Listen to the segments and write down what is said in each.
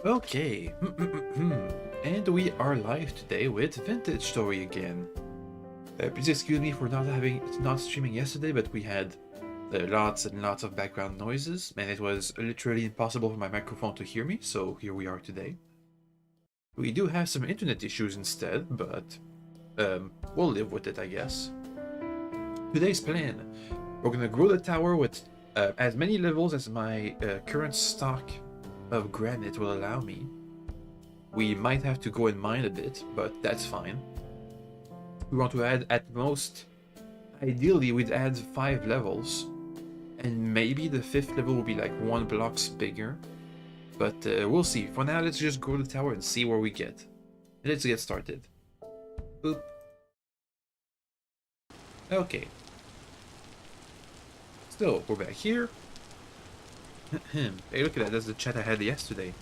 Okay, and we are live today with Vintage Story again. Please excuse me for not streaming yesterday, but we had lots and lots of background noises, and it was literally impossible for my microphone to hear me, so here we are today. We do have some internet issues instead, but we'll live with it, I guess. Today's plan: we're gonna grow the tower with as many levels as my current stock of granite will allow me. We might have to go and mine a bit, but that's fine. We want to add at most, ideally we'd add 5 levels, and maybe the 5th level will be like 1 blocks bigger, but we'll see. For now, let's just grow the tower and see where we get. Let's get started. Boop. Okay. So, we're back here. Hey, look at that, that's the chat I had yesterday.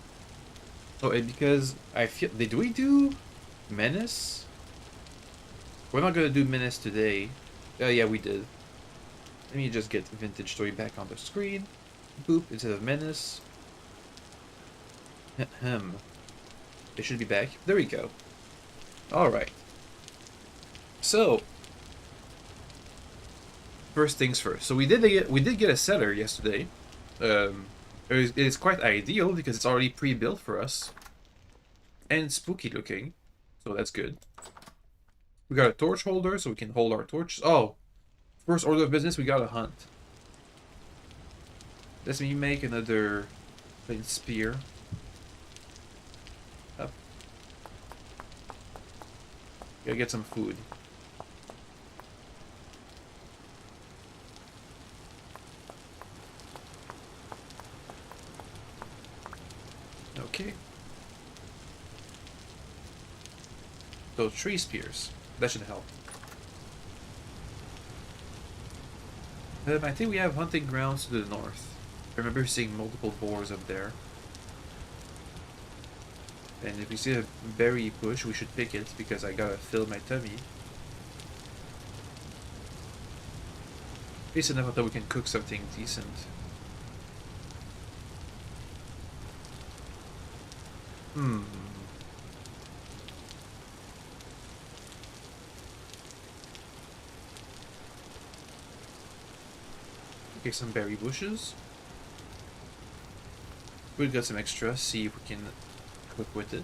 Oh, and because I feel... Did we do Menace? We're not gonna do Menace today. Oh, yeah, we did. Let me just get Vintage Story back on the screen. Boop, instead of Menace. Ahem. It should be back. There we go. Alright. So, first things first. So we did get a cellar yesterday. It is quite ideal because it's already pre-built for us. And spooky looking. So that's good. We got a torch holder so we can hold our torches. Oh, first order of business, we gotta hunt. Let me make another flint spear. Up. Gotta get some food. Okay. So 3 spears. That should help. I think we have hunting grounds to the north. I remember seeing multiple boars up there. And if we see a berry bush, we should pick it because I gotta fill my tummy. At least enough that we can cook something decent. Okay, some berry bushes. We've got some extra, see if we can cook with it.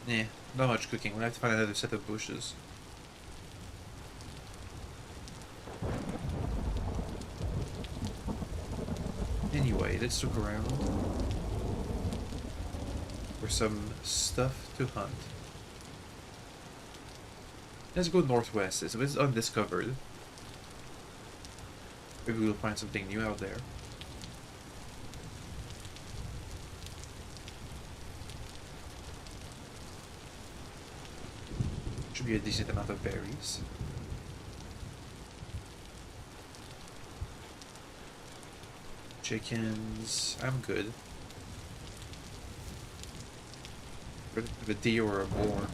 Nah, not much cooking. We'll have to find another set of bushes. Anyway, let's look around for some stuff to hunt. Let's go northwest. It's undiscovered. Maybe we'll find something new out there. Should be a decent amount of berries. Chickens. I'm good. With a deer or a boar.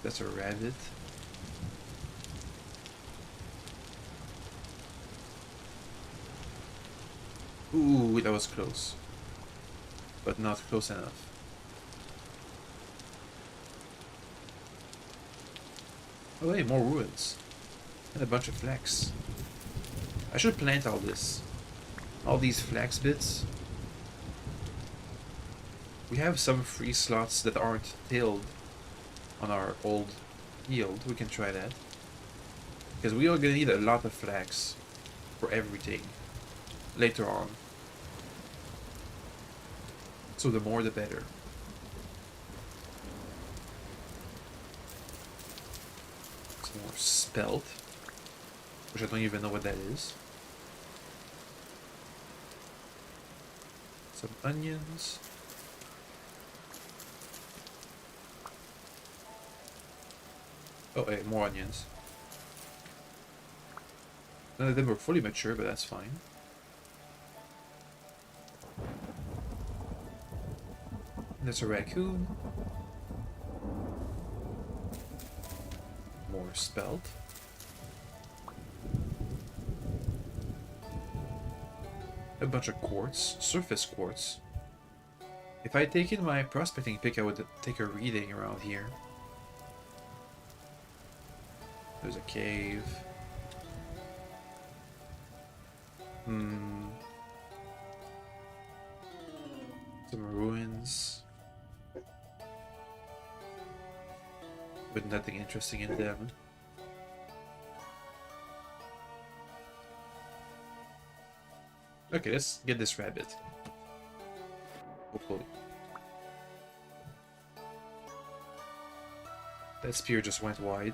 That's a rabbit. Ooh, that was close. But not close enough. Oh hey, more ruins. And a bunch of flax. I should plant all this. All these flax bits. We have some free slots that aren't tilled on our old yield. We can try that. Because we are gonna need a lot of flax for everything later on. So the more the better. Some more spelt, which I don't even know what that is. Some onions. Oh, hey, more onions. None of them were fully mature, but that's fine. There's a raccoon. More spelt. A bunch of quartz, surface quartz. If I had taken my prospecting pick, I would take a reading around here. There's a cave. Some ruins. With nothing interesting in them. Okay, let's get this rabbit. Hopefully. That spear just went wide.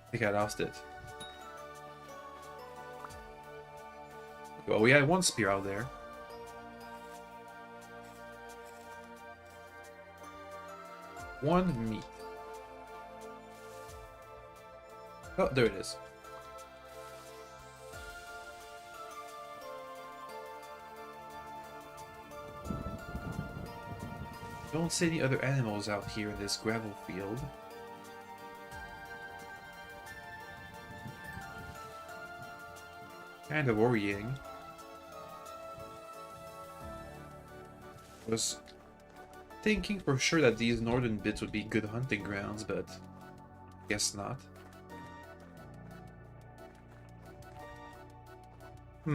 I think I lost it. Well, we had one spear out there. One meat. Oh, there it is. Don't see any other animals out here in this gravel field. Kind of worrying. Was thinking for sure that these northern bits would be good hunting grounds, but guess not. I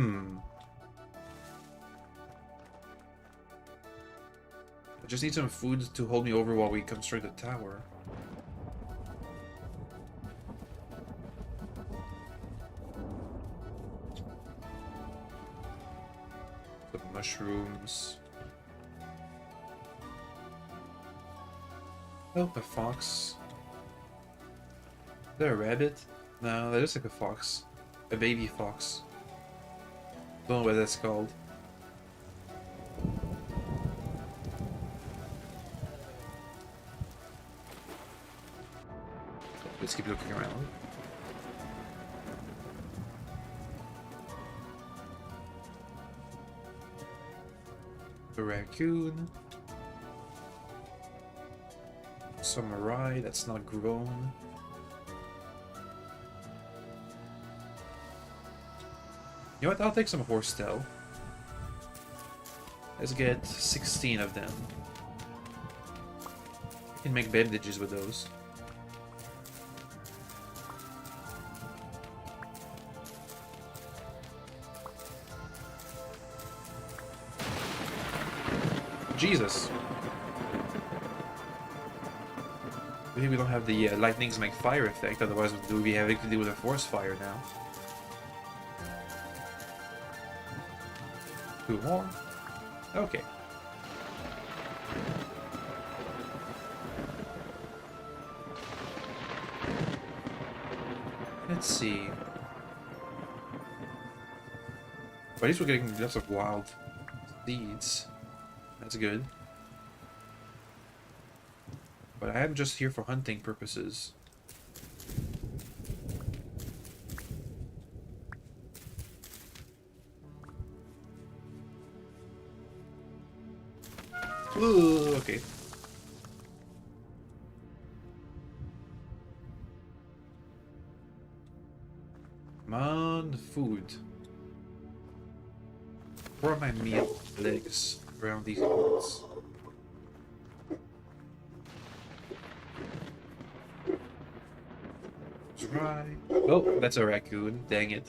just need some food to hold me over while we construct the tower. Some mushrooms. Oh, a fox. Is that a rabbit? No, that looks like a fox. A baby fox. Don't know what that's called. Let's keep looking around. A raccoon. Samurai that's not grown. You know what? I'll take some horse tail. Let's get 16 of them. I can make bandages with those. Jesus. Maybe we don't have the lightnings make fire effect, otherwise we'll be having to deal with a forest fire now. 2 more. Okay. Let's see. But at least we're getting lots of wild seeds. That's good. But I am just here for hunting purposes. Ooh, okay. Come on, food. Where are my meal legs around these points? Try. Oh, that's a raccoon. Dang it.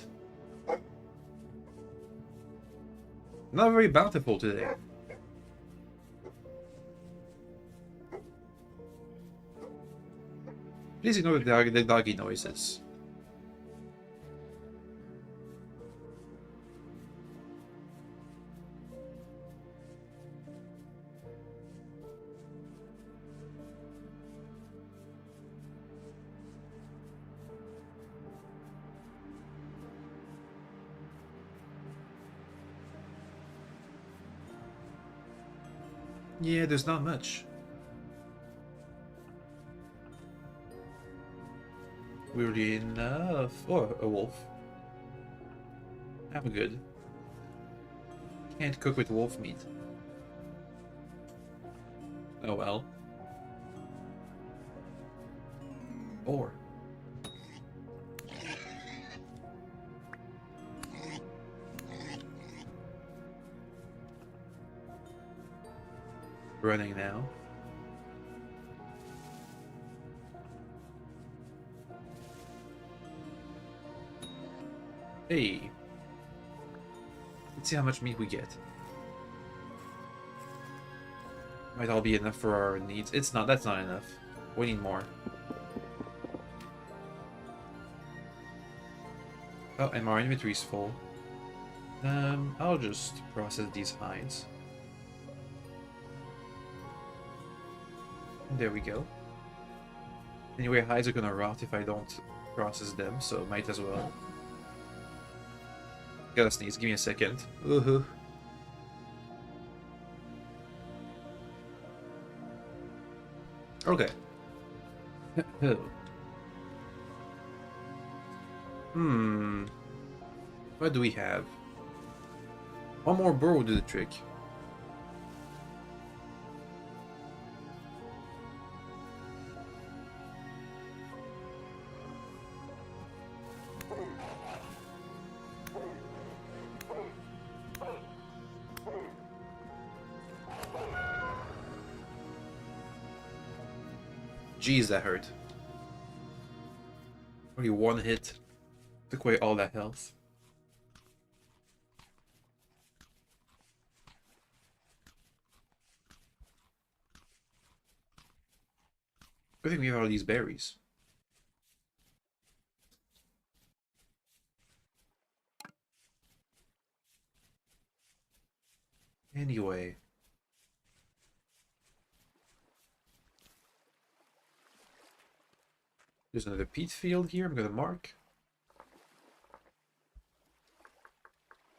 Not very bountiful today. Please ignore the doggy noises. Yeah, there's not much. Weirdly enough. Oh, a wolf. I'm good. Can't cook with wolf meat. Oh well. Or. Running now. Hey. Let's see how much meat we get. Might all be enough for our needs. It's not. That's not enough. We need more. Oh, and our inventory's full. I'll just process these hides. And there we go. Anyway, hides are gonna rot if I don't process them, so might as well. Gotta sneeze. Give me a second. Woohoo. Okay. What do we have? One more burrow will do the trick. Jeez, that hurt. Only one hit took away all that health. Good thing we have all these berries. Anyway. There's another peat field here I'm gonna mark.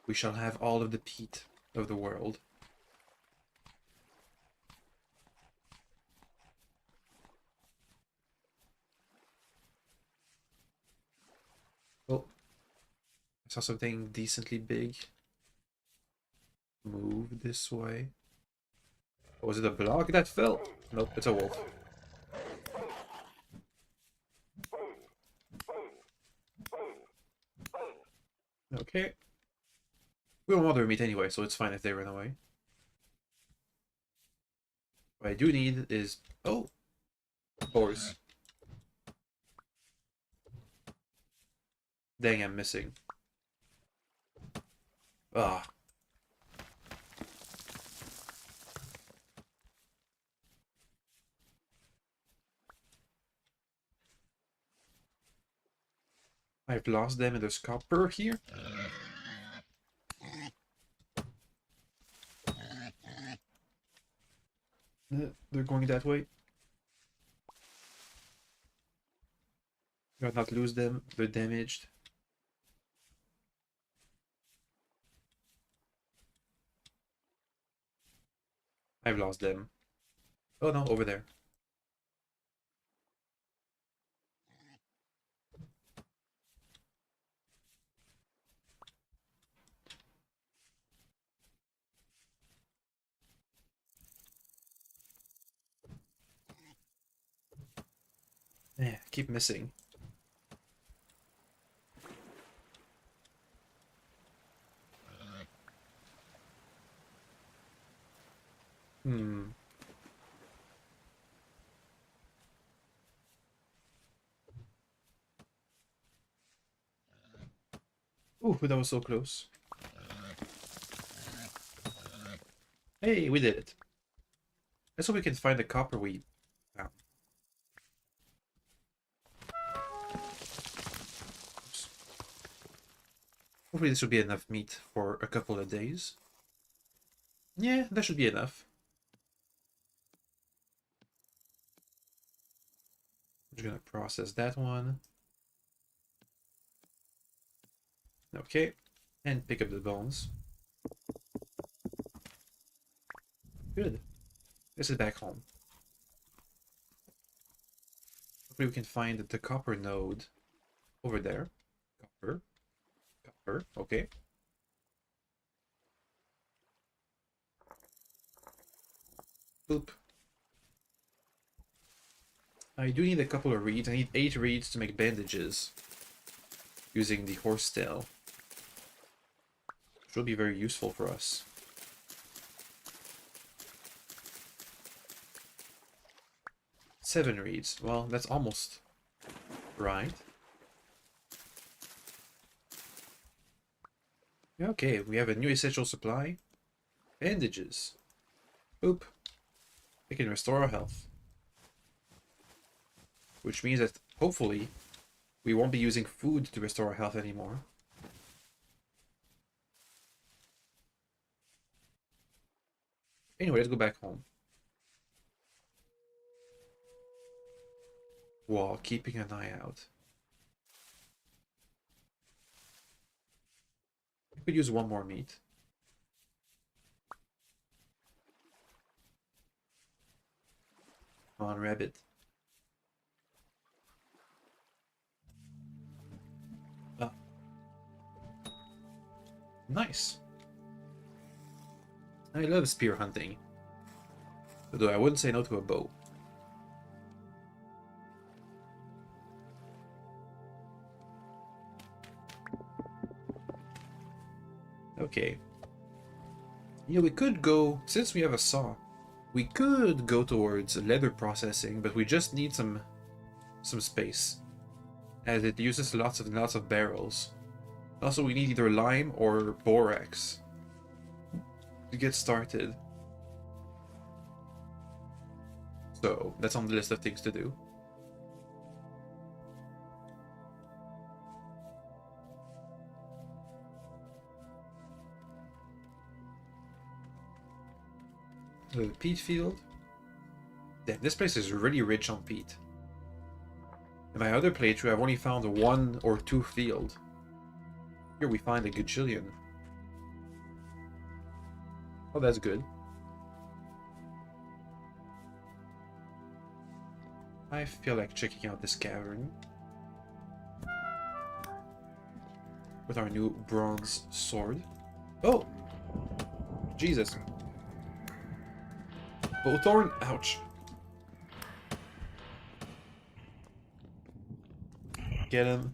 We shall have all of the peat of the world. Oh. I saw something decently big. Move this way. Oh, was it a block that fell? Nope, it's a wolf. Okay. We don't want their meat anyway, so it's fine if they run away. What I do need is... Oh! Horse. Dang, I'm missing. Ah. I've lost them and there's copper here. They're going that way. Gotta not lose them. They're damaged. I've lost them. Oh no, over there. Yeah, keep missing. Hmm. Ooh, that was so close. Hey, we did it. Let's hope we can find the copper we found. Oops. Hopefully this will be enough meat for a couple of days. Yeah, that should be enough. I'm just gonna process that one. Okay, and pick up the bones. Good. This is back home. Hopefully we can find the copper node Over there. Copper. Copper. Okay. Boop. I do need a couple of reeds. I need 8 reeds to make bandages. Using the horse tail. Which will be very useful for us. Seven reeds. Well, that's almost right. Okay, we have a new essential supply. Bandages. Boop. They can restore our health. Which means that, hopefully, we won't be using food to restore our health anymore. Anyway, let's go back home. While keeping an eye out. I could use one more meat. Come on, rabbit. Ah. Nice. I love spear hunting. Although I wouldn't say no to a bow. Okay. Yeah, we could go, since we have a saw, we could go towards leather processing, but we just need some space. As it uses lots of barrels. Also, we need either lime or borax to get started. So, that's on the list of things to do. The peat field. Damn, this place is really rich on peat. In my other playthrough, I've only found 1 or 2 fields. Here we find a gajillion. Oh, that's good. I feel like checking out this cavern. With our new bronze sword. Oh! Jesus. Bowthorn? Ouch. Get him.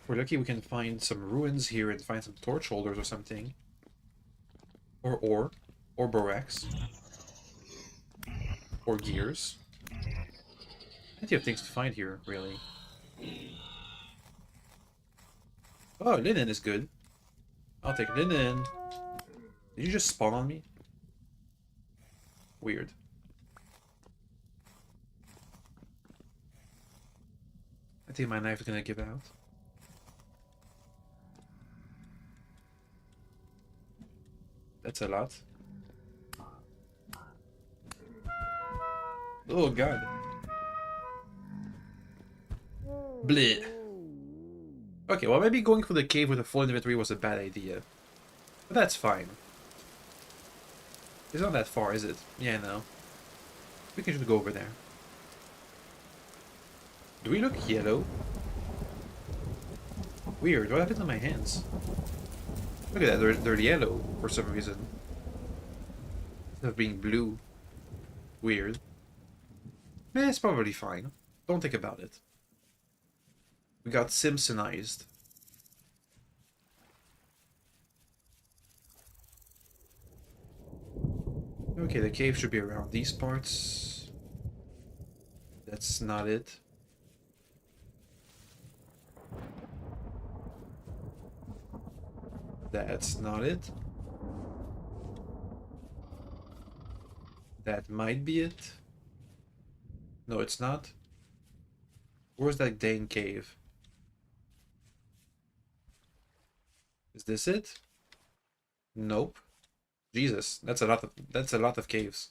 We're lucky we can find some ruins here and find some torch holders or something. Or ore. Or borax. Or gears. Plenty of things to find here, really. Oh, linen is good. I'll take linen. Did you just spawn on me? Weird. I think my knife is gonna give out. That's a lot. Oh god. Bleh. Okay, well maybe going for the cave with a full inventory was a bad idea. But that's fine. It's not that far, is it? Yeah, no. We can just go over there. Do we look yellow? Weird, what happened to my hands? Look at that, they're yellow for some reason. Instead of being blue. Weird. Eh, it's probably fine. Don't think about it. We got Simpsonized. Okay, the cave should be around these parts. That's not it. That's not it. That might be it. No, it's not. Where's that dang cave? Is this it? Nope. Jesus, that's a lot of caves.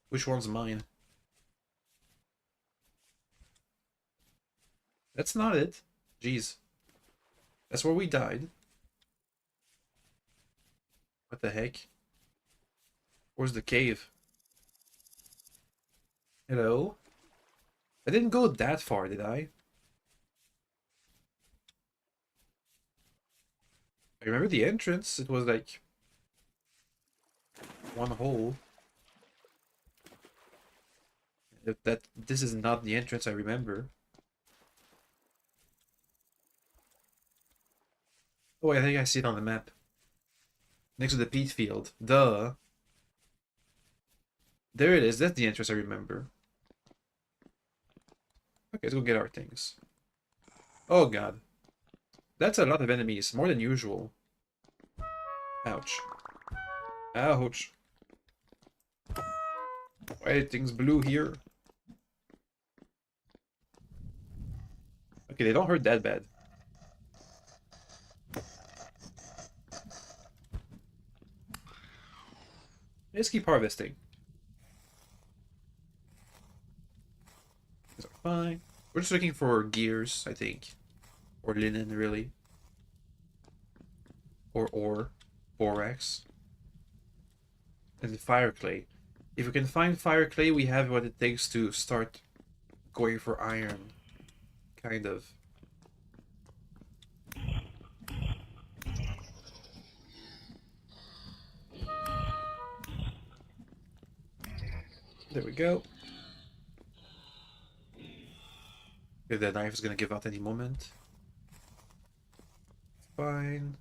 Which one's mine? That's not it. Jeez. That's where we died. What the heck? Where's the cave? Hello? I didn't go that far, did I? I remember the entrance. It was like one hole. If that this is not the entrance I remember. Oh, I think I see it on the map. Next to the peat field. Duh. There it is. That's the entrance I remember. Okay, let's go get our things. Oh god. That's a lot of enemies. More than usual. Ouch. Ouch. Why are things blue here? Okay, they don't hurt that bad. Let's keep harvesting. These are fine. We're just looking for gears, I think. Or linen, really. Or ore. Borax. And fire clay. If we can find fire clay, we have what it takes to start going for iron. Kind of. There we go. If that knife is gonna give out any moment. Fine.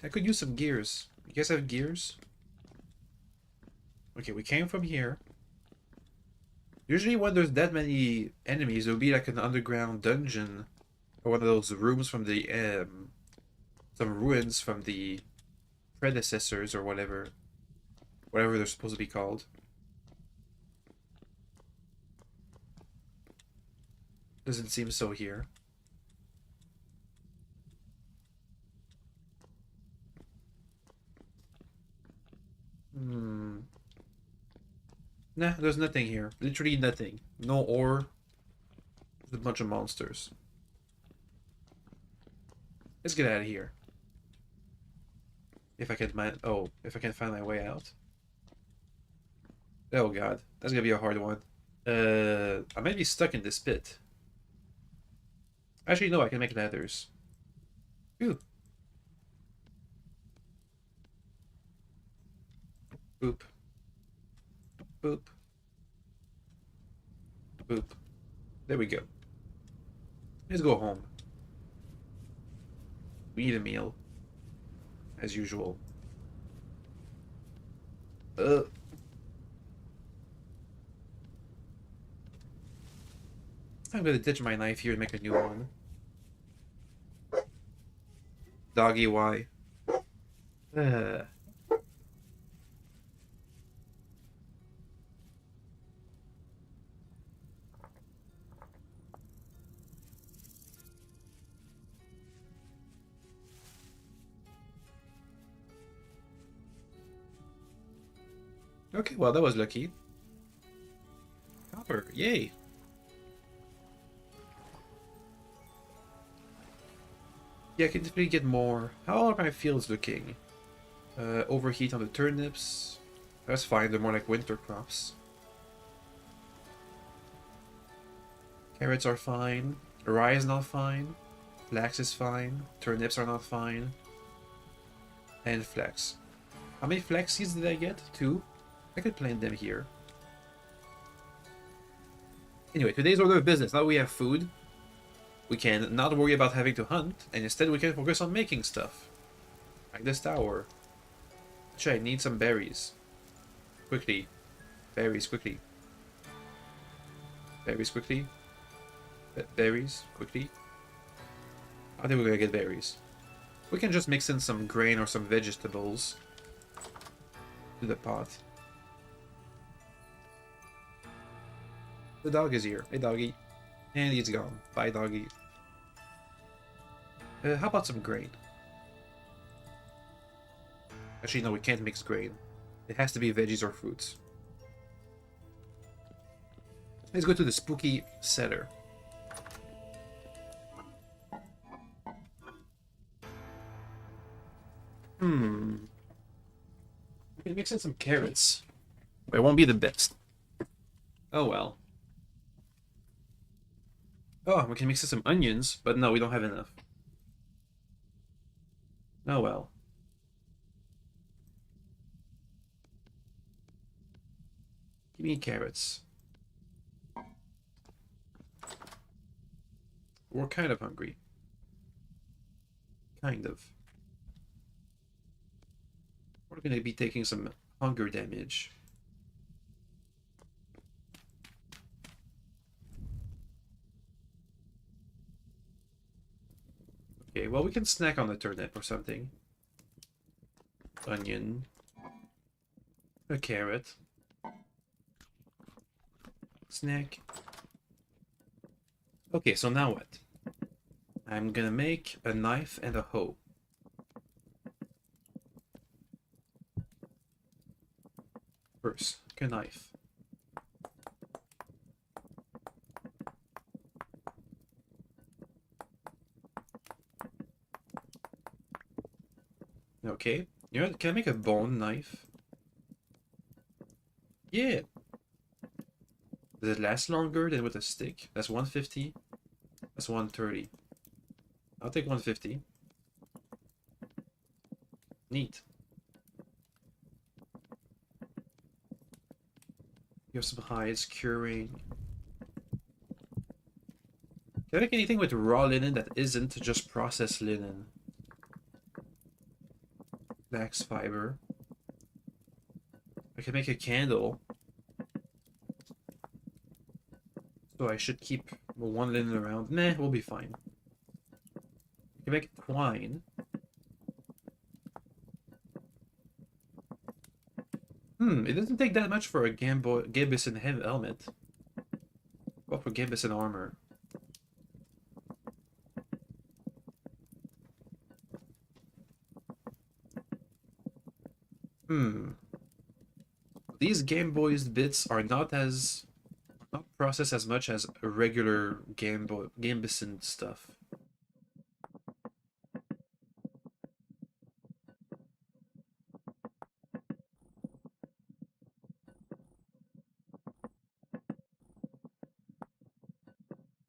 I could use some gears. You guys have gears? Okay, we came from here. Usually when there's that many enemies, it'll be like an underground dungeon. Or one of those rooms from the, some ruins from the predecessors or whatever. Whatever they're supposed to be called. Doesn't seem so here. Nah, there's nothing here. Literally nothing. No ore. Just a bunch of monsters. Let's get out of here. If I can if I can find my way out. Oh god, that's gonna be a hard one. I might be stuck in this pit. Actually, no, I can make ladders. Ooh. Boop. Boop. Boop. There we go. Let's go home. We need a meal. As usual. I'm gonna ditch my knife here and make a new one. Doggy, why? Okay, well, that was lucky. Copper, yay! Yeah, I can definitely get more. How are my fields looking? Overheat on the turnips. That's fine, they're more like winter crops. Carrots are fine. Rye is not fine. Flax is fine. Turnips are not fine. And flax. How many flax seeds did I get? 2? I could plant them here. Anyway, today's order of business. Now we have food. We can not worry about having to hunt, and instead we can focus on making stuff. Like this tower. Actually, I need some berries. Quickly. Berries, quickly. Berries, quickly. Berries, quickly. I think we're gonna get berries. We can just mix in some grain or some vegetables to the pot. The dog is here. Hey, doggy. And he's gone. Bye, doggy. How about some grain? Actually, no, we can't mix grain. It has to be veggies or fruits. Let's go to the spooky cellar. We can mix in some carrots. But it won't be the best. Oh well. Oh, we can mix in some onions, but no, we don't have enough. Oh well. Give me carrots. We're kind of hungry. Kind of. We're gonna be taking some hunger damage. Okay, well, we can snack on the turnip or something. Onion. A carrot. Snack. Okay, so now what? I'm gonna make a knife and a hoe. First, a knife. Okay. You know what? Can I make a bone knife? Yeah. Does it last longer than with a stick? That's 150. That's 130. I'll take 150. Neat. You have some hides, curing. Can I make anything with raw linen that isn't just processed linen? Flax fiber. I can make a candle. So I should keep one linen around. Meh, we'll be fine. I can make twine. It doesn't take that much for a Gambison helmet. What for Gambison armor? These Game Boy's bits are not processed as much as a regular Gambison stuff.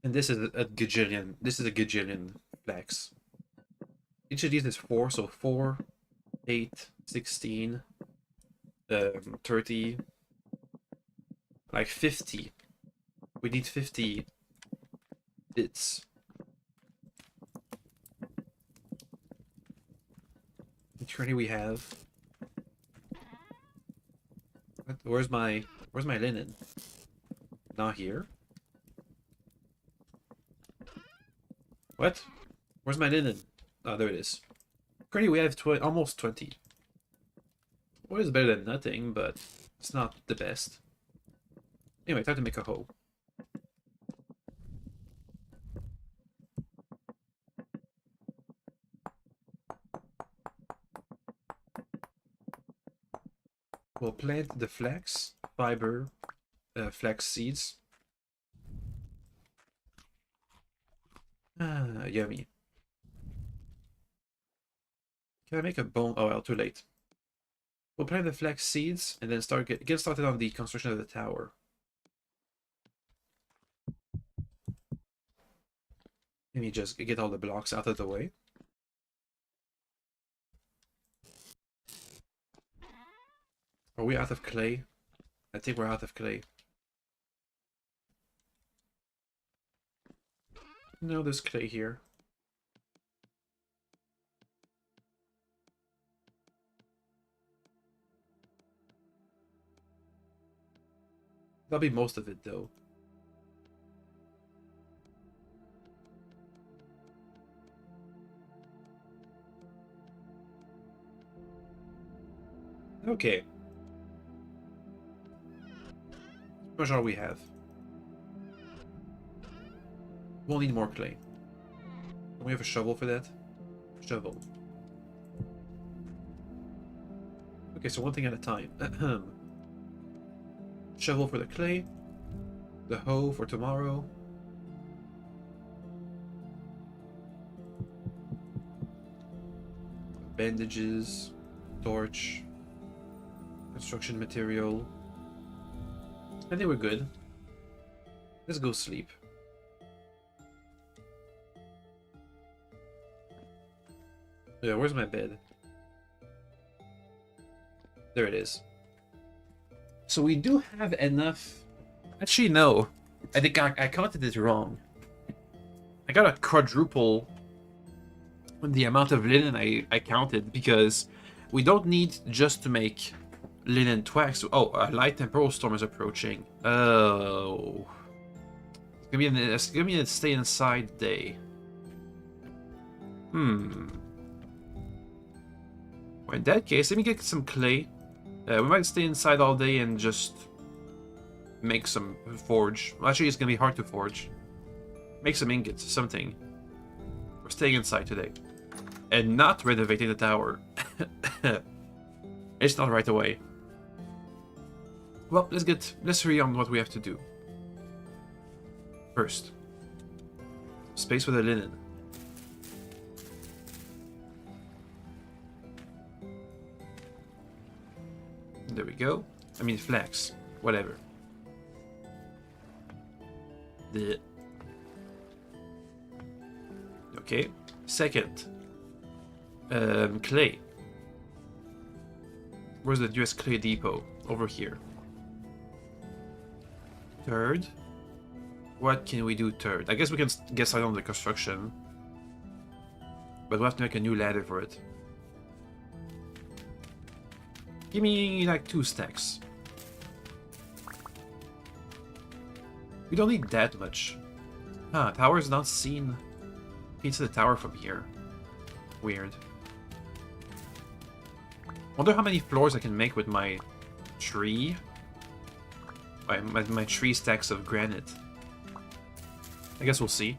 And this is a gajillion. This is a gajillion flax. Each of these is 4, so 4, 8, 16, 30, like 50. We need 50 bits. Which many we have? What? Where's my linen? Not here. What? Where's my linen? Oh, there it is. Currently we have almost 20. Well, it's better than nothing, but it's not the best. Anyway, time to make a hoe. We'll plant the flax, fiber, flax seeds. Ah, yummy. Can I make a bone? Oh, well, too late. We'll plant the flax seeds and then get started on the construction of the tower. Let me just get all the blocks out of the way. Are we out of clay? I think we're out of clay. No, there's clay here. That'll be most of it, though. Okay. How much all we have? We'll need more clay. Can we have a shovel for that? Shovel. Okay, so one thing at a time. Shovel for the clay. The hoe for tomorrow. Bandages. Torch. construction material. I think we're good. Let's go sleep. Yeah, where's my bed? There it is. So we do have enough. Actually, no. I think I counted it wrong. I got a quadruple the amount of linen I counted, because we don't need just to make linen twice. Oh, a light temporal storm is approaching. Oh. It's gonna be a stay inside day. Well, in that case, let me get some clay. We might stay inside all day and just make some forge. Well, actually, it's gonna be hard to forge. Make some ingots, something. We're staying inside today. And not renovating the tower. It's not right away. Well, let's hurry on what we have to do. First, space for the linen. There we go. I mean flax, whatever. Okay. Second, clay. Where's the US clay depot? Over here. Third, what can we do third? I guess we can get started on the construction, but we'll have to make a new ladder for it. Give me like 2 stacks. We don't need that much. Ah, tower is not seen. It's the tower from here. Weird. Wonder how many floors I can make with my tree. My 3 stacks of granite. I guess we'll see.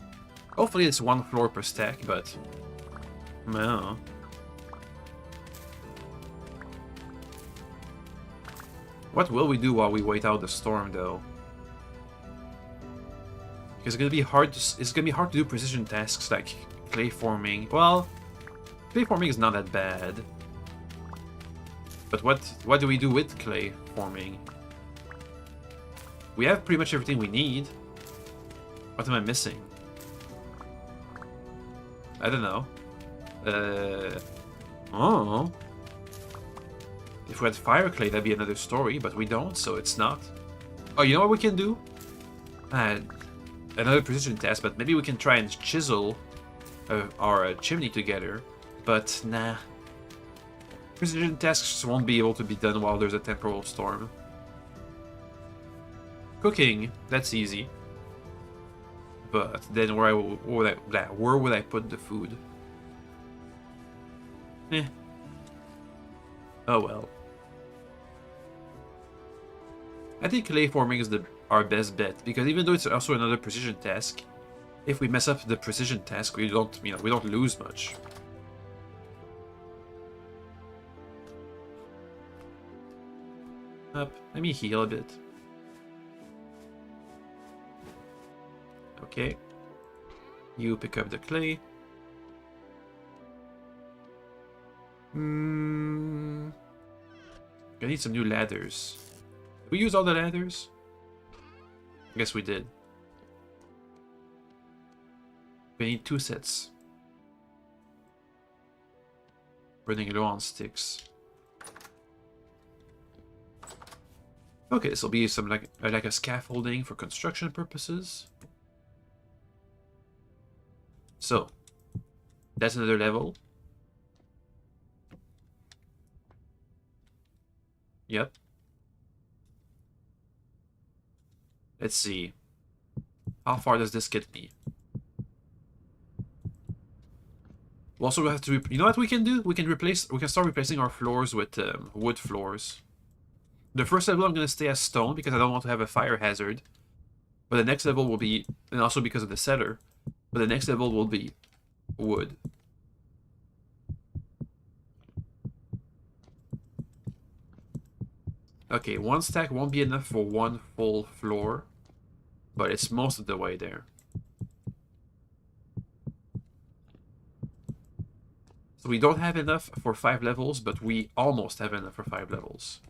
Hopefully it's 1 floor per stack, but no. What will we do while we wait out the storm, though? Because it's gonna be hard. It's gonna be hard to do precision tasks like clay forming. Well, clay forming is not that bad. But what do we do with clay forming? We have pretty much everything we need. What am I missing? I don't know. Oh. If we had fire clay, that'd be another story, but we don't, so it's not. Oh, you know what we can do? Another precision test, but maybe we can try and chisel our chimney together. But nah. Precision tasks won't be able to be done while there's a temporal storm. Cooking, that's easy. But then where would I put the food? Eh. Oh well. I think clay forming is our best bet, because even though it's also another precision task, if we mess up the precision task, we don't lose much. Up. Let me heal a bit. Okay. You pick up the clay. I need some new ladders. Did we use all the ladders? I guess we did. We need 2 sets. Running low on sticks. Okay, this will be some like a scaffolding for construction purposes. So, that's another level. Yep. Let's see. How far does this get me? We also have to. You know what we can do? We can start replacing our floors with wood floors. The first level I'm gonna stay as stone because I don't want to have a fire hazard. But the next level will be, and also because of the cellar. But the next level will be wood. Okay, 1 stack won't be enough for 1 full floor, but it's most of the way there. So we don't have enough for 5 levels, but we almost have enough for 5 levels.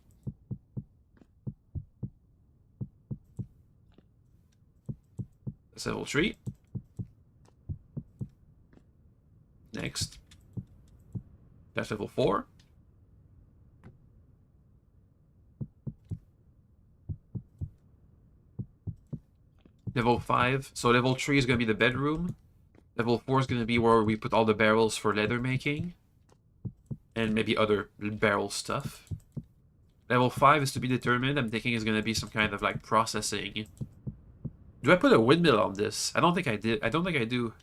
That's level 3. Next. That's level 4. Level 5. So level 3 is going to be the bedroom. Level 4 is going to be where we put all the barrels for leather making. And maybe other barrel stuff. Level 5 is to be determined. I'm thinking is going to be some kind of like processing. Do I put a windmill on this? I don't think I did. I don't think I do.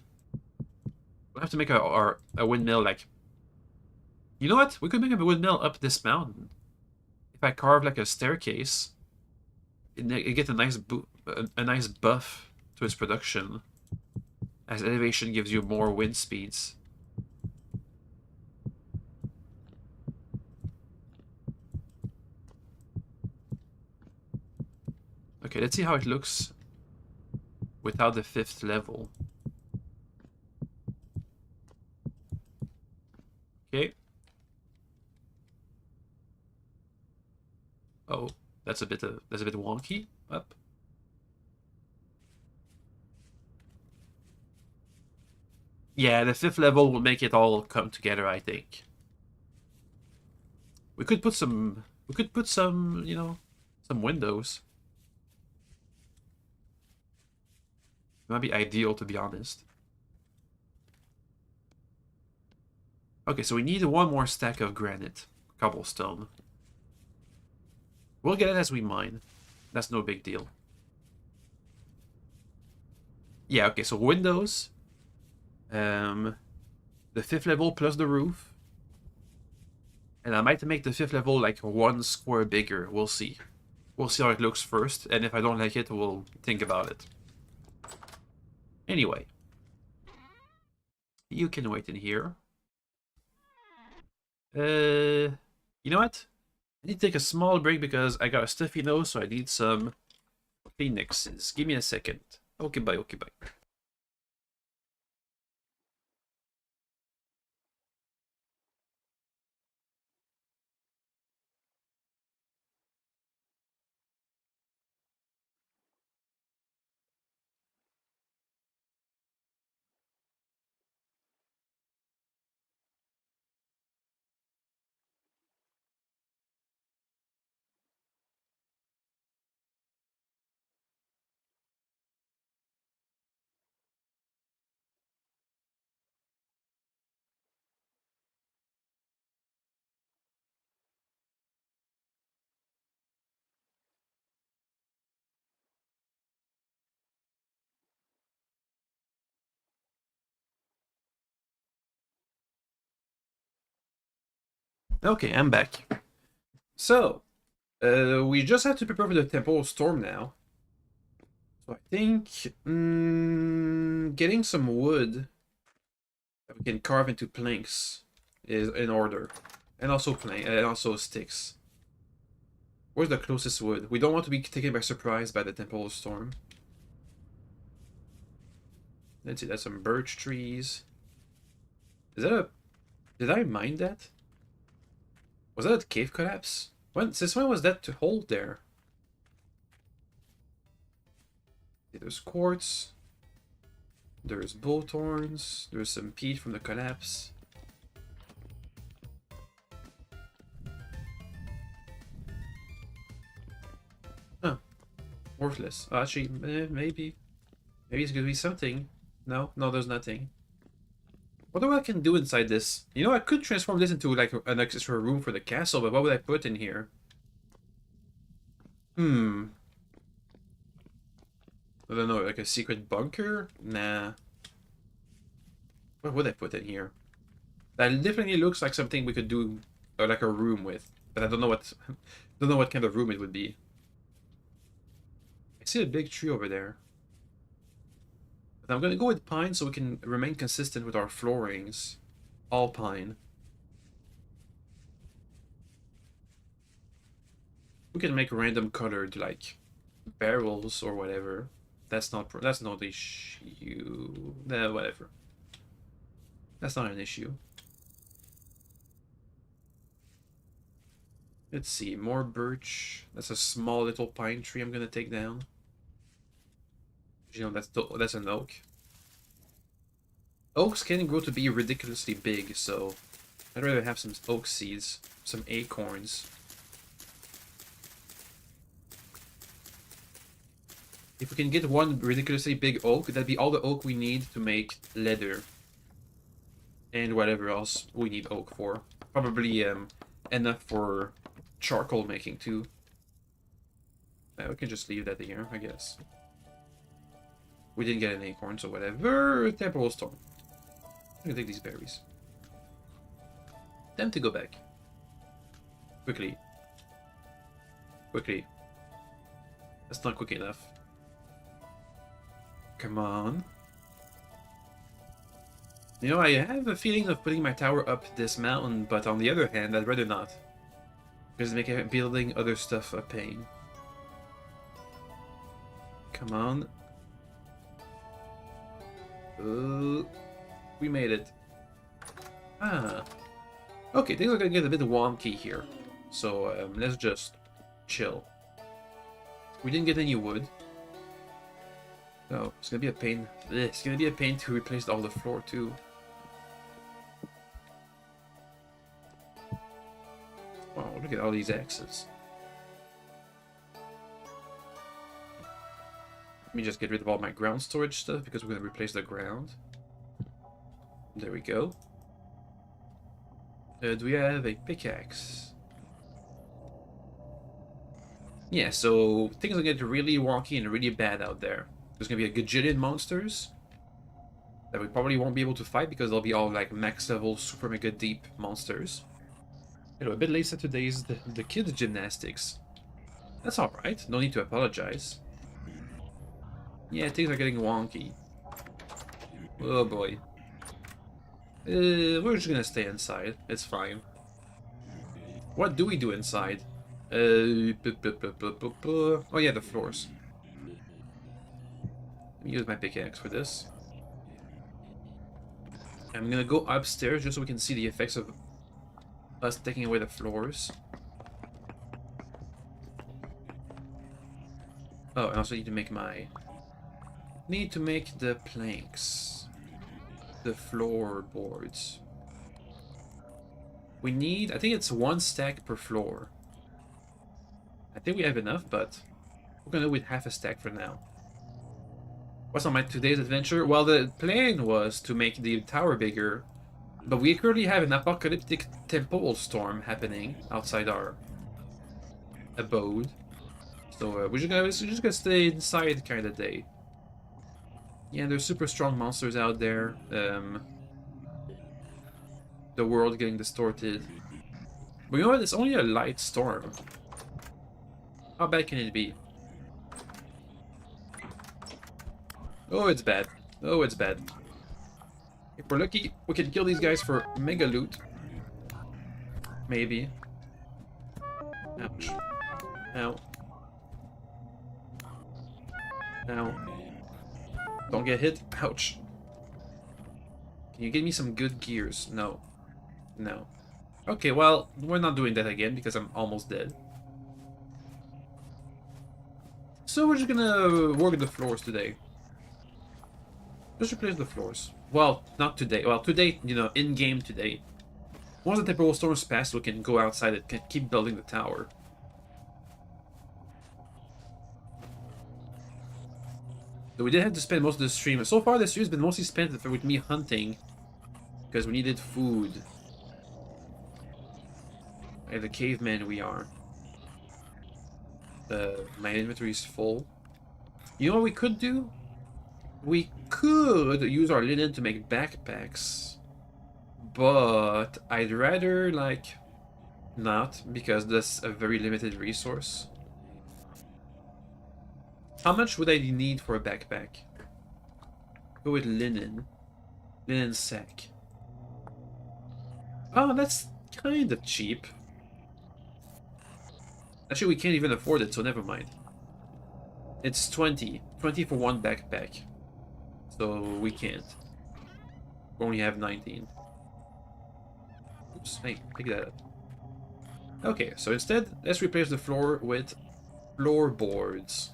We'll have to make a windmill like... You know what? We could make a windmill up this mountain. If I carve like a staircase, it gets a nice a nice buff to its production. As elevation gives you more wind speeds. Okay, let's see how it looks without the 5th level. Okay. Oh, that's a bit wonky. Up. Yeah, the 5th level will make it all come together, I think. We could put some you know, some windows. It might be ideal, to be honest. Okay, so we need one more stack of granite. Cobblestone. We'll get it as we mine. That's no big deal. Yeah, okay, so windows. The 5th level plus the roof. And I might make the 5th level like 1 square bigger. We'll see. We'll see how it looks first. And if I don't like it, we'll think about it. Anyway. You can wait in here. You know what? I need to take a small break because I got a stuffy nose, so I need some Kleenexes. Give me a second. Okay, bye, okay, bye. Okay, I'm back. So, we just have to prepare for the Temple Storm now. So I think getting some wood that we can carve into planks is in order, and also sticks. Where's the closest wood? We don't want to be taken by surprise by the Temple Storm. Let's see, that's some birch trees. Is that a... Did I mine that? Was that a cave collapse? Since when was that to hold there? There's quartz. There's bullthorns. There's some peat from the collapse. Huh. Worthless. Actually, maybe. Maybe it's gonna be something. No, there's nothing. What do I can do inside this? You know, I could transform this into like an extra room for the castle, but what would I put in here? I don't know, like a secret bunker? Nah. What would I put in here? That definitely looks like something we could do, like a room with, but I don't know what, don't know what kind of room it would be. I see a big tree over there. But I'm gonna go with pine so we can remain consistent with our floorings. All pine. We can make random colored like barrels or whatever. That's not the issue. Nah, whatever. That's not an issue. Let's see, more birch. That's a small little pine tree I'm gonna take down. You know, that's an oak. Oaks can grow to be ridiculously big, so I'd rather have some oak seeds, some acorns. If we can get one ridiculously big oak, that'd be all the oak we need to make leather. And whatever else we need oak for. Probably enough for charcoal making too. We can just leave that here, I guess. We didn't get an acorn, so whatever. Temporal storm. I'm gonna take these berries. Time to go back. Quickly. Quickly. That's not quick enough. Come on. You know, I have a feeling of putting my tower up this mountain, but on the other hand, I'd rather not. Because it's making building other stuff a pain. Come on. We made it. Ah. Okay, things are gonna get a bit wonky here. So let's just chill. We didn't get any wood. Oh, it's gonna be a pain. It's gonna be a pain to replace all the floor too. Wow, look at all these axes. Let me just get rid of all my ground storage stuff because we're gonna replace the ground. There we go. Do we have a pickaxe? Yeah, so things are getting really wonky and really bad out there. There's gonna be a gajillion monsters that we probably won't be able to fight because they'll be all like max level, super mega deep monsters. You know, a bit later today is the kids' gymnastics. That's alright, no need to apologize. Yeah, things are getting wonky. Oh boy. We're just gonna stay inside. It's fine. What do we do inside? Oh yeah, the floors. Let me use my pickaxe for this. I'm gonna go upstairs just so we can see the effects of us taking away the floors. Oh, I also need to make the planks. The floorboards. We need, I think it's 1 stack per floor. I think we have enough, but we're gonna go with half a stack for now. What's on my today's adventure? Well, the plan was to make the tower bigger, but we currently have an apocalyptic temporal storm happening outside our abode. So we're just gonna stay inside kind of day. Yeah, there's super strong monsters out there. The world getting distorted. But you know what? It's only a light storm. How bad can it be? Oh, it's bad. Oh, it's bad. If we're lucky, we can kill these guys for mega loot. Maybe. Ouch. Ow. Ow. Don't get hit. Ouch. Can you give me some good gears? No. No. Okay, well, we're not doing that again because I'm almost dead. So we're just gonna work the floors today. Just replace the floors. Well, not today. Well, today, you know, in-game today. Once the temporal storms pass, we can go outside and can keep building the tower. So we did have to spend most of the stream. So far, this stream has been mostly spent with me hunting. Because we needed food. Like the caveman we are. My inventory is full. You know what we could do? We could use our linen to make backpacks. But I'd rather, like, not. Because that's a very limited resource. How much would I need for a backpack? Go with linen. Linen sack. Oh, that's kind of cheap. Actually, we can't even afford it, so never mind. It's 20. 20 for one backpack. So we can't. We only have 19. Oops, hey, pick that up. Okay, so instead, let's replace the floor with floorboards.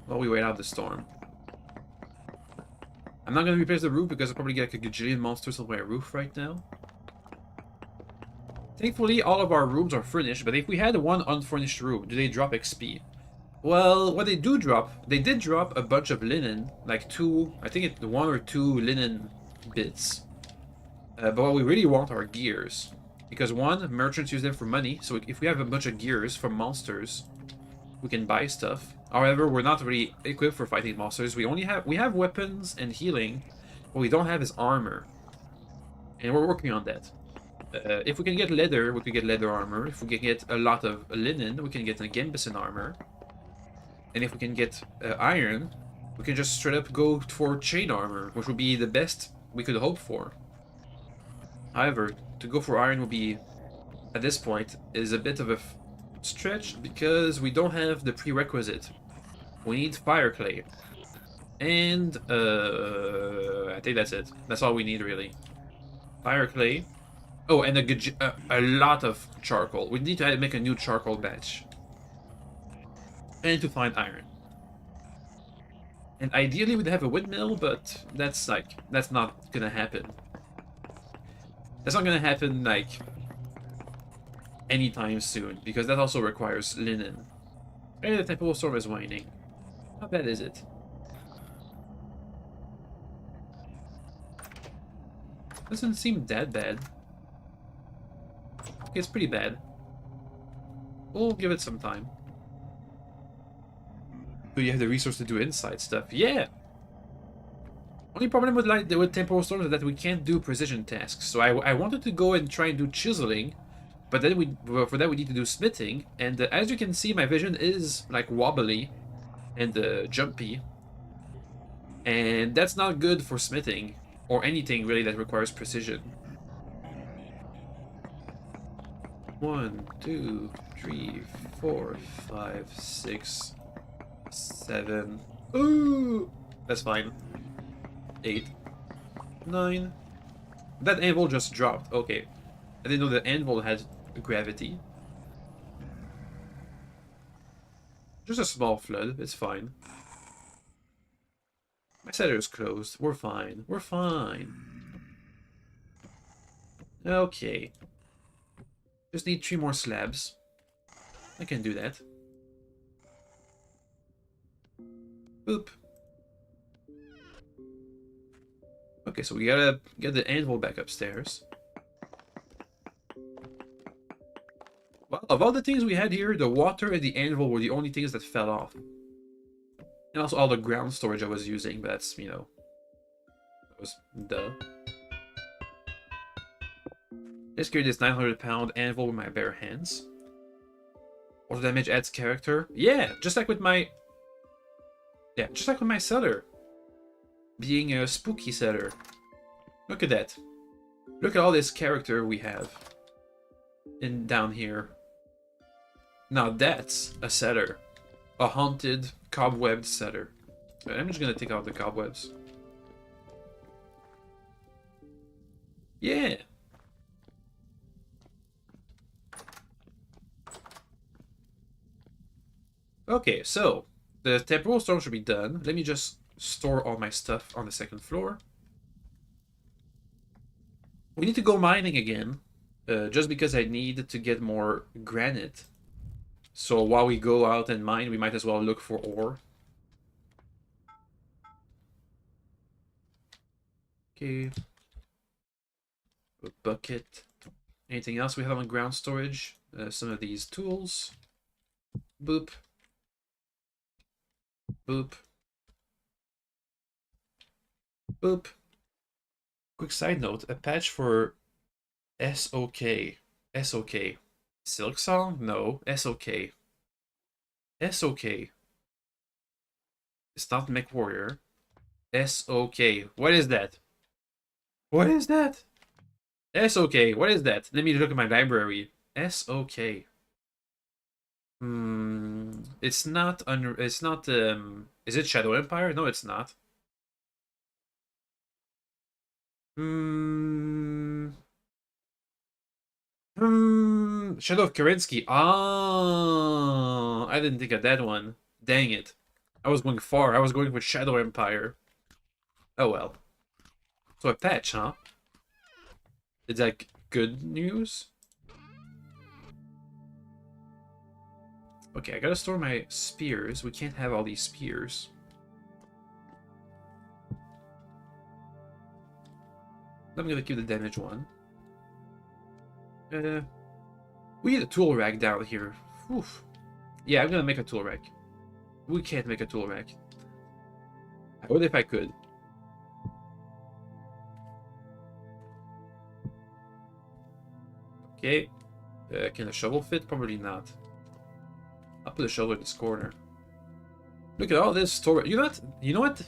while we wait out the storm. I'm not gonna replace the roof because I'll probably get like a gajillion monsters on my roof right now. Thankfully, all of our rooms are furnished, but if we had one unfurnished room, do they drop XP? Well, what they did drop a bunch of linen, like I think it's 1 or 2 linen bits. But what we really want are gears. Because one, merchants use them for money, so if we have a bunch of gears from monsters, we can buy stuff. However, we're not really equipped for fighting monsters. We have weapons and healing. What we don't have is armor. And we're working on that. If we can get leather, we can get leather armor. If we can get a lot of linen, we can get a Gambison armor. And if we can get iron, we can just straight up go for chain armor, which would be the best we could hope for. However, to go for iron would be, at this point, is a bit of a stretch because we don't have the prerequisite. We need fire clay. And I think that's it. That's all we need really. Fire clay. Oh, and a lot of charcoal. We need to make a new charcoal batch. And to find iron. And ideally we'd have a windmill, but that's not gonna happen. That's not gonna happen like anytime soon, because that also requires linen. Hey, the temple storm is waning. How bad is it? Doesn't seem that bad. Okay, it's pretty bad. We'll give it some time. Do you have the resource to do inside stuff? Yeah! Only problem with temporal storms is that we can't do precision tasks. So I wanted to go and try and do chiseling, but then for that we need to do smithing. And as you can see, my vision is like wobbly and jumpy. And that's not good for smithing, or anything really that requires precision. 1, 2, 3, 4, 5, 6, 7. Ooh! That's fine. 8, 9. That anvil just dropped. Okay. I didn't know the anvil had gravity. Just a small flood. It's fine. My cellar is closed. We're fine. We're fine. Okay. Just need 3 more slabs. I can do that. Boop. Okay, so we gotta get the anvil back upstairs. Well, of all the things we had here, the water and the anvil were the only things that fell off. And also all the ground storage I was using, but that's, you know, that was duh. Let's carry this 900-pound anvil with my bare hands. Auto damage adds character. Yeah, just like with my... Yeah, just like with my cellar. Being a spooky cellar. Look at that. Look at all this character we have. Down here. Now that's a cellar. A haunted, cobwebbed cellar. I'm just gonna take out the cobwebs. Yeah! Okay, so the temporal storm should be done. Let me just store all my stuff on the 2nd floor. We need to go mining again, just because I need to get more granite. So while we go out and mine, we might as well look for ore. Okay. A bucket. Anything else we have on ground storage? Some of these tools. Boop. Boop. Boop. Quick side note, a patch for SOK. SOK. Silk Song? No. SOK. SOK. It's not MechWarrior. SOK. What is that? What is that? SOK. What is that? Let me look at my library. SOK. It's not it's not is it Shadow Empire? No, it's not. Shadow of Kerensky. Ah, I didn't think of that one. Dang it. I was going far. I was going with Shadow Empire. Oh well. So a patch, huh? Is that good news? Okay, I gotta store my spears. We can't have all these spears. I'm gonna keep the damage one. We need a tool rack down here. Oof. Yeah, I'm gonna make a tool rack. We can't make a tool rack. I would if I could. Okay. Can a shovel fit? Probably not. I'll put a shovel in this corner. Look at all this storage. You know what? You know what?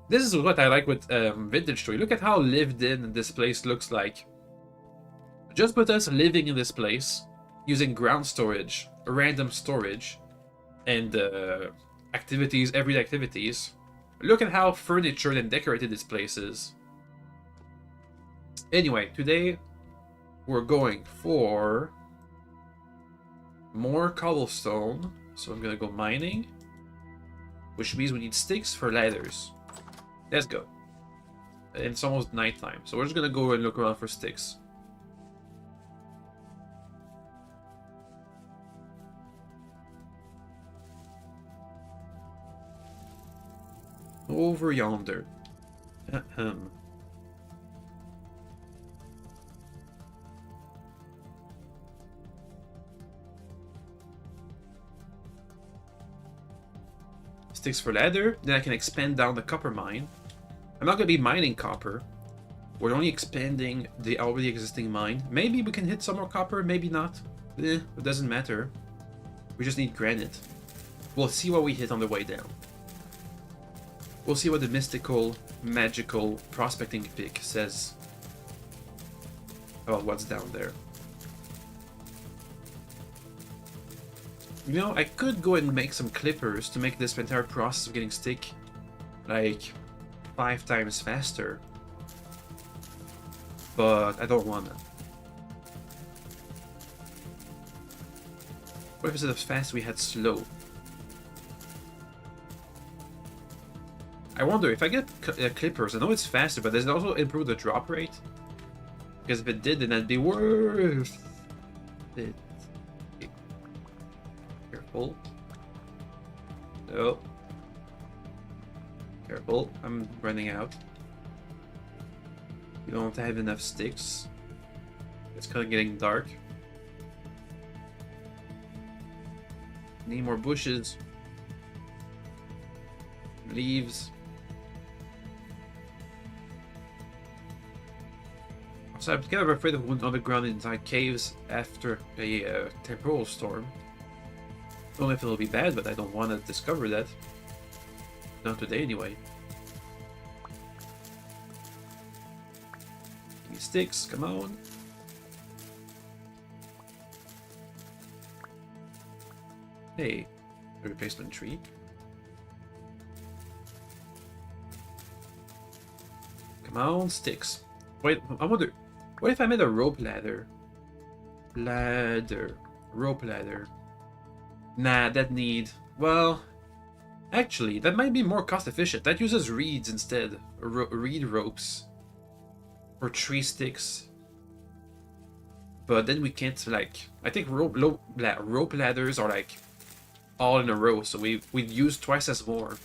This is what I like with Vintage Story. Look at how lived in this place looks like. Just put us living in this place, using ground storage, random storage, and activities, everyday activities. Look at how furnitured and decorated this place is. Anyway, today we're going for more cobblestone. So I'm gonna go mining, which means we need sticks for ladders. Let's go. And it's almost nighttime, so we're just gonna go and look around for sticks. Over yonder. Ahem. Sticks for ladder, then I can expand down the copper mine. I'm not going to be mining copper. We're only expanding the already existing mine. Maybe we can hit some more copper, maybe not. It doesn't matter. We just need granite. We'll see what we hit on the way down. We'll see what the mystical, magical prospecting pick says about what's down there. You know, I could go and make some clippers to make this entire process of getting stick like 5 times faster. But I don't wanna. What if instead of fast we had slow? I wonder if I get clippers. I know it's faster, but does it also improve the drop rate? Because if it did, then that'd be worth it. Okay. Careful. No. Careful. I'm running out. You don't have enough sticks. It's kind of getting dark. Need more bushes. Leaves. So I'm kind of afraid of going underground inside caves after a temporal storm. Don't know if it'll be bad, but I don't want to discover that. Not today, anyway. Give me sticks, come on. Hey, a replacement tree. Come on, sticks. Wait, I wonder, what if I made a rope ladder? Rope ladder. Nah, that need, well, actually, that might be more cost efficient. That uses reeds instead, reed ropes for tree sticks. But then we can't, like, I think rope ladders are like all in a row, so we'd use twice as more.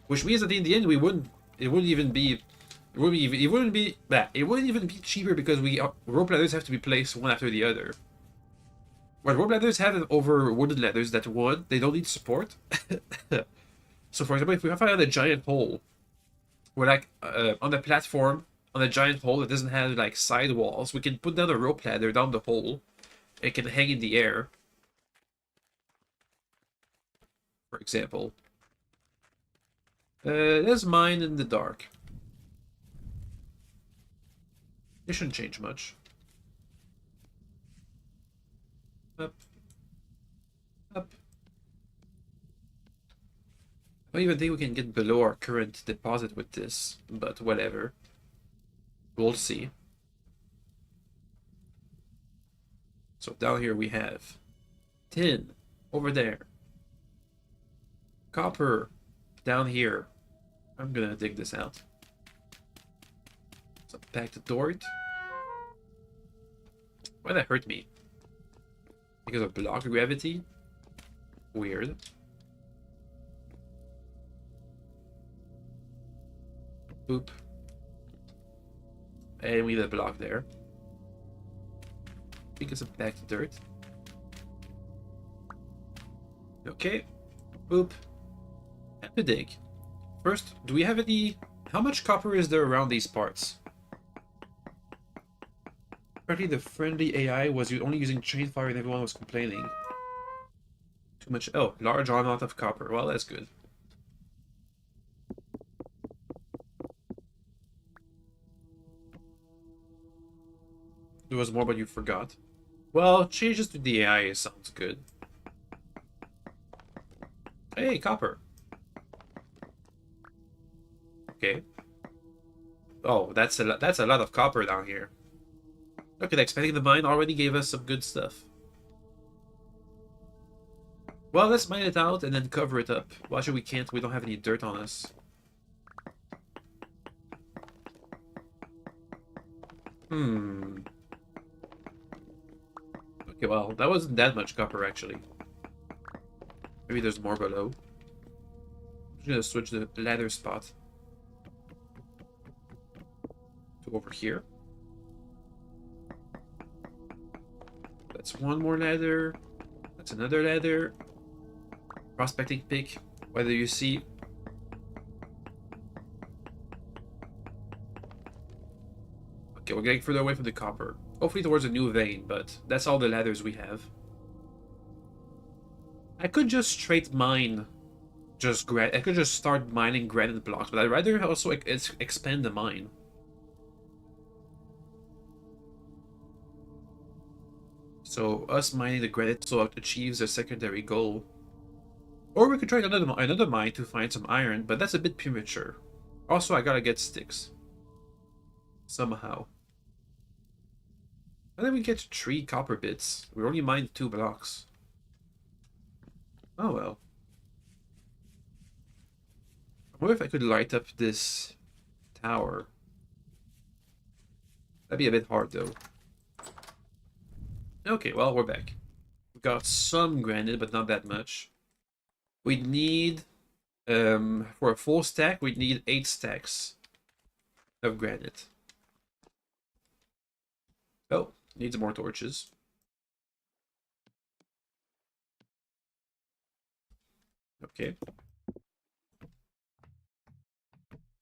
Which means that in the end it wouldn't even be cheaper because rope ladders have to be placed one after the other. What rope ladders have over wooden ladders that they don't need support. So for example, if we find a giant hole, we're like on the platform on a giant hole that doesn't have like side walls, we can put down a rope ladder down the hole. It can hang in the air. For example. Let's mine in the dark. It shouldn't change much. Up. Up. I don't even think we can get below our current deposit with this, but whatever. We'll see. So down here we have tin over there. Copper. Down here. I'm gonna dig this out. So back to dirt. Why that hurt me? Because of block gravity? Weird. Boop. And we leave a block there. Because of back to dirt. Okay. Boop. And to dig. First, do we have any... How much copper is there around these parts? Apparently the friendly AI was only using chain fire and everyone was complaining. Too much... Oh, large amount of copper. Well, that's good. There was more, but you forgot. Well, changes to the AI sounds good. Hey, copper. Okay. Oh, that's a lot of copper down here. Look at expanding the mine already gave us some good stuff. Well, let's mine it out and then cover it up. Well, actually, we can't. We don't have any dirt on us. Okay, well, that wasn't that much copper, actually. Maybe there's more below. I'm just gonna switch the ladder spot to over here. That's one more ladder. That's another ladder. Prospecting pick. Whether you see... Okay, we're getting further away from the copper. Hopefully towards a new vein, but that's all the ladders we have. I could just straight mine... I could just start mining granite blocks, but I'd rather also expand the mine. So us mining the granite so it achieves a secondary goal. Or we could try another mine to find some iron, but that's a bit premature. Also, I gotta get sticks. Somehow. And then we get 3 copper bits. We only mined 2 blocks. Oh well. I wonder if I could light up this tower. That'd be a bit hard though. Okay, well, we're back. We got some granite, but not that much. We'd need, for a full stack, we'd need 8 stacks of granite. Oh, needs more torches. Okay.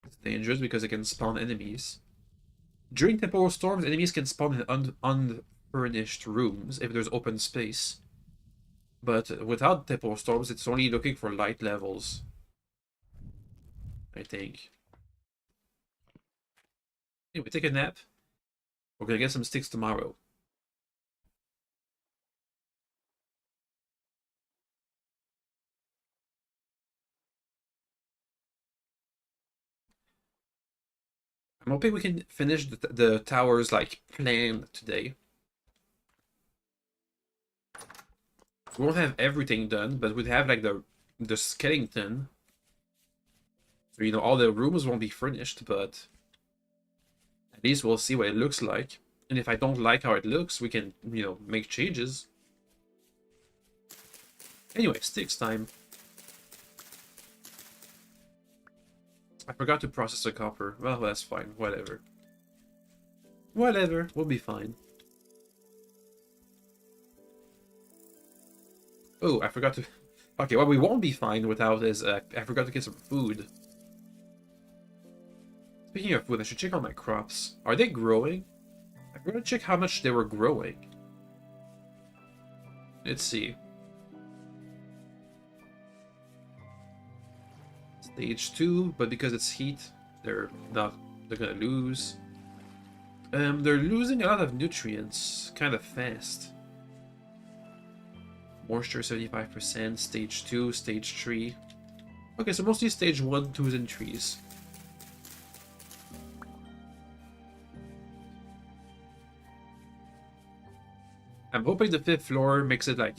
It's dangerous because it can spawn enemies. During temporal storms, enemies can spawn in unfurnished rooms if there's open space. But without temporal storms, it's only looking for light levels. I think. Anyway, take a nap. We're gonna get some sticks tomorrow. I'm hoping we can finish the towers like planned today. We won't have everything done, but we'd have like the skeleton. So you know all the rooms won't be furnished, but at least we'll see what it looks like. And if I don't like how it looks, we can, you know, make changes. Anyway, sticks time. I forgot to process the copper. Well, that's fine. Whatever. Whatever. We'll be fine. Oh, I forgot to... Okay, what we won't be fine without is... I forgot to get some food. Speaking of food, I should check on my crops. Are they growing? I forgot to check how much they were growing. Let's see. Stage 2, but because it's heat, they're gonna lose. They're losing a lot of nutrients kind of fast. Moisture 75%, stage 2, stage 3. Okay, so mostly stage 1, 2s, and 3s. I'm hoping the 5th floor makes it like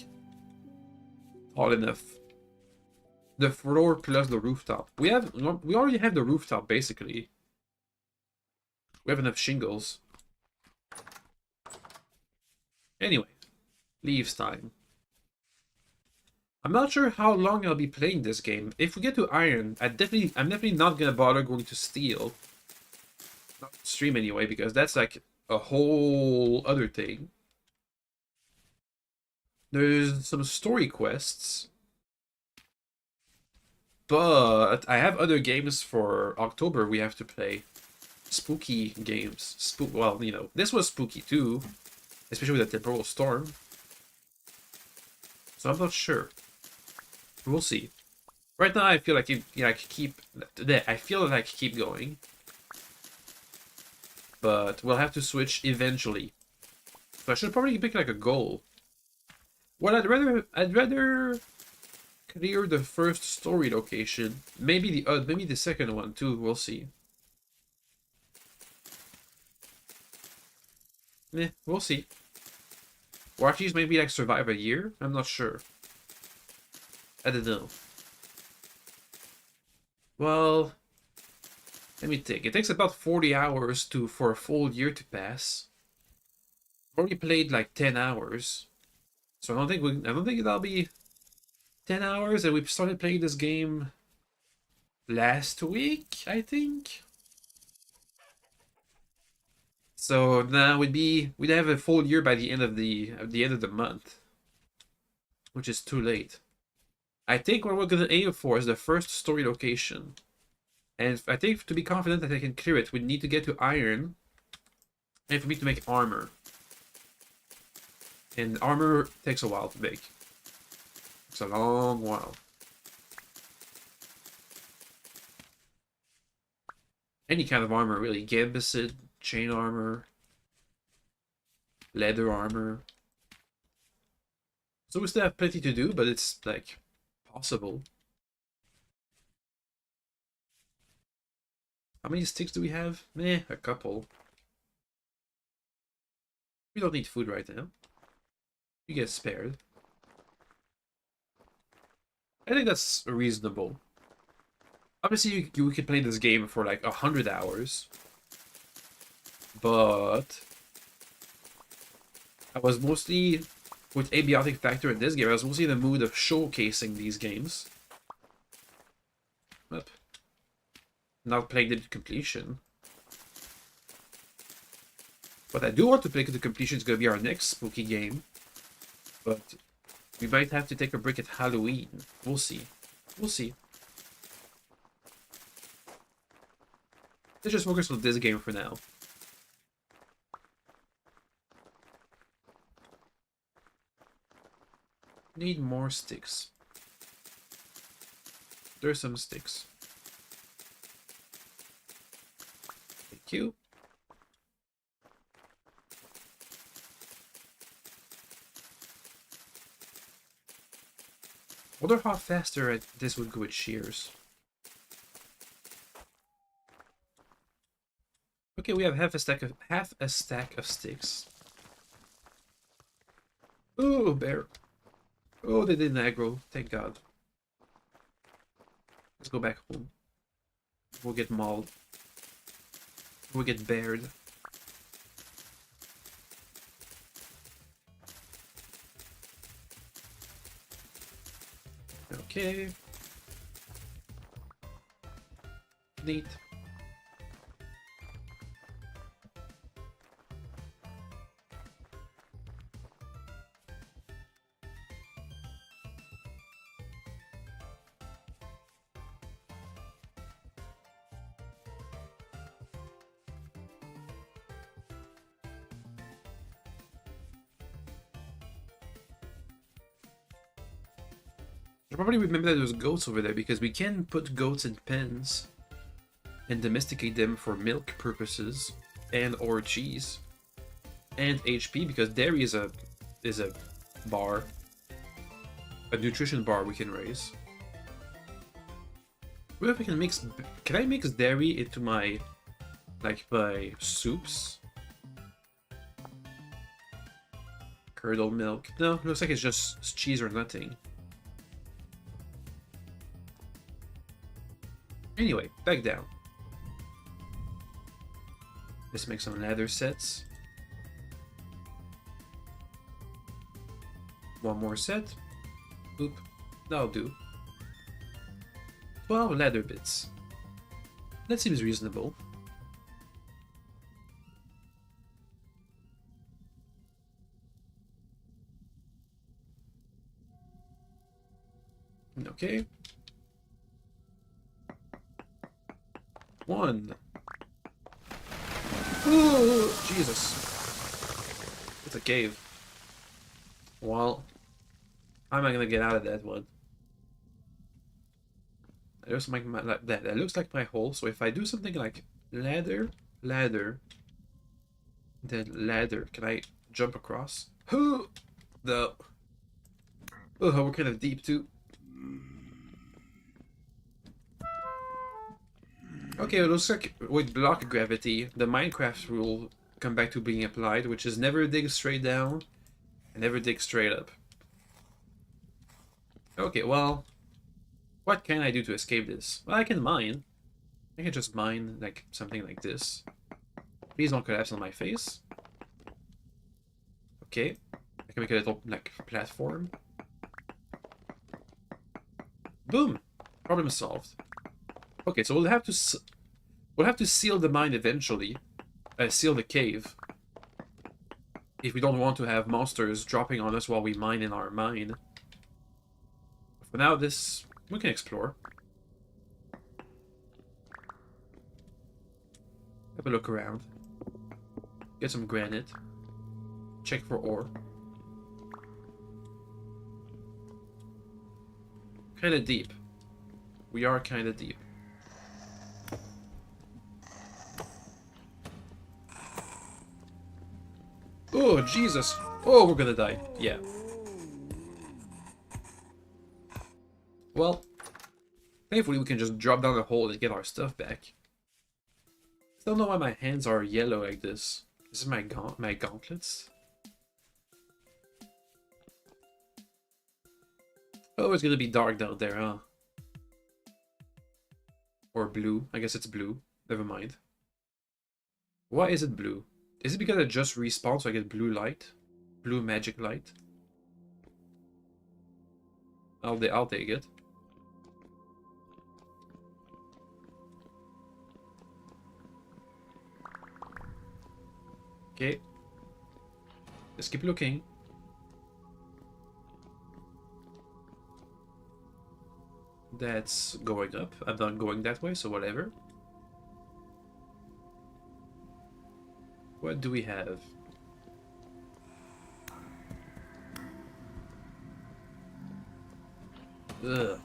tall enough the floor plus the rooftop. We already have the rooftop basically. We have enough shingles. Anyway, leaves time. I'm not sure how long I'll be playing this game. If we get to iron, I'm definitely not gonna bother going to steel. Not stream anyway, because that's like a whole other thing. There's some story quests. But I have other games for October we have to play. Spooky games. Well, you know, this was spooky too. Especially with the temporal storm. So I'm not sure. We'll see. Right now I feel like I feel like keep going. But we'll have to switch eventually. So I should probably pick like a goal. Well, I'd rather clear the first story location. Maybe the second one too. We'll see. We'll see. Or at least maybe like survive a year. I'm not sure. I don't know. Well, let me think. It takes about 40 hours for a full year to pass. I've already played like 10 hours. So I don't think that'll be 10 hours, and we started playing this game last week, I think. So now we'd have a full year by the end of the month, which is too late. I think what we're gonna aim for is the first story location, and I think to be confident that I can clear it, we need to get to iron, and for me to make armor. And armor takes a while to make. It's a long while. Any kind of armor, really. Gambicid, chain armor, leather armor. So we still have plenty to do, but it's, like, possible. How many sticks do we have? A couple. We don't need food right now. You get spared. I think that's reasonable. Obviously, you could play this game for like 100 hours. But I was mostly, with Abiotic Factor in this game, I was mostly in the mood of showcasing these games. But not playing them to completion. What I do want to play to completion is going to be our next spooky game. But we might have to take a break at Halloween. We'll see. We'll see. Let's just focus on this game for now. Need more sticks. There's some sticks. Thank you. I wonder how faster this would go with shears. Okay, we have half a stack of sticks. Oh, bear. Oh, they didn't aggro. Thank God. Let's go back home. We'll get mauled. We'll get bared. Okay. Neat. I probably remember that there was goats over there because we can put goats in pens and domesticate them for milk purposes and or cheese and HP because dairy is a bar, a nutrition bar we can raise. What if we can mix? Can I mix dairy into my soups? Curdled milk? No, looks like it's just cheese or nothing. Anyway, back down. Let's make some ladder sets. One more set. Oop. That'll do. 12 ladder bits. That seems reasonable. Okay. 1. Ooh, Jesus. It's a cave. Well, how am I gonna get out of that one? That looks like that looks like my hole. So if I do something like ladder, ladder, then ladder, can I jump across? Who? The. Oh, we're kind of deep too. Okay, it looks like with block gravity, the Minecraft rule come back to being applied, which is never dig straight down and never dig straight up. Okay, well, what can I do to escape this? Well, I can mine. I can just mine like something like this. Please don't collapse on my face. Okay, I can make a little like platform. Boom! Problem solved. Okay, so we'll have to seal the mine eventually. Seal the cave. If we don't want to have monsters dropping on us while we mine in our mine. For now, this we can explore. Have a look around. Get some granite. Check for ore. Kinda deep. We are kinda deep. Oh, Jesus. Oh, we're gonna die. Yeah. Well, thankfully we can just drop down the hole and get our stuff back. Still don't know why my hands are yellow like this. This is my gauntlets. Oh, it's gonna be dark down there, huh? Or blue. I guess it's blue. Never mind. Why is it blue? Is it because I just respawned so I get blue light? Blue magic light? I'll take it. Okay. Let's keep looking. That's going up. I'm not going that way, so whatever. What do we have? Ugh.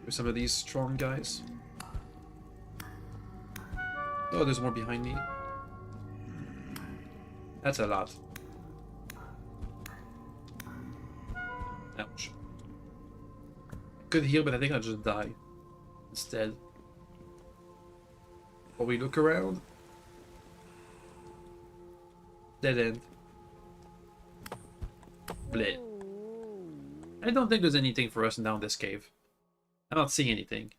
There's some of these strong guys. Oh, there's more behind me. That's a lot. Ouch. Could heal, but I think I'll just die instead. While we look around. Dead end. Bleh. I don't think there's anything for us down this cave. I'm not seeing anything.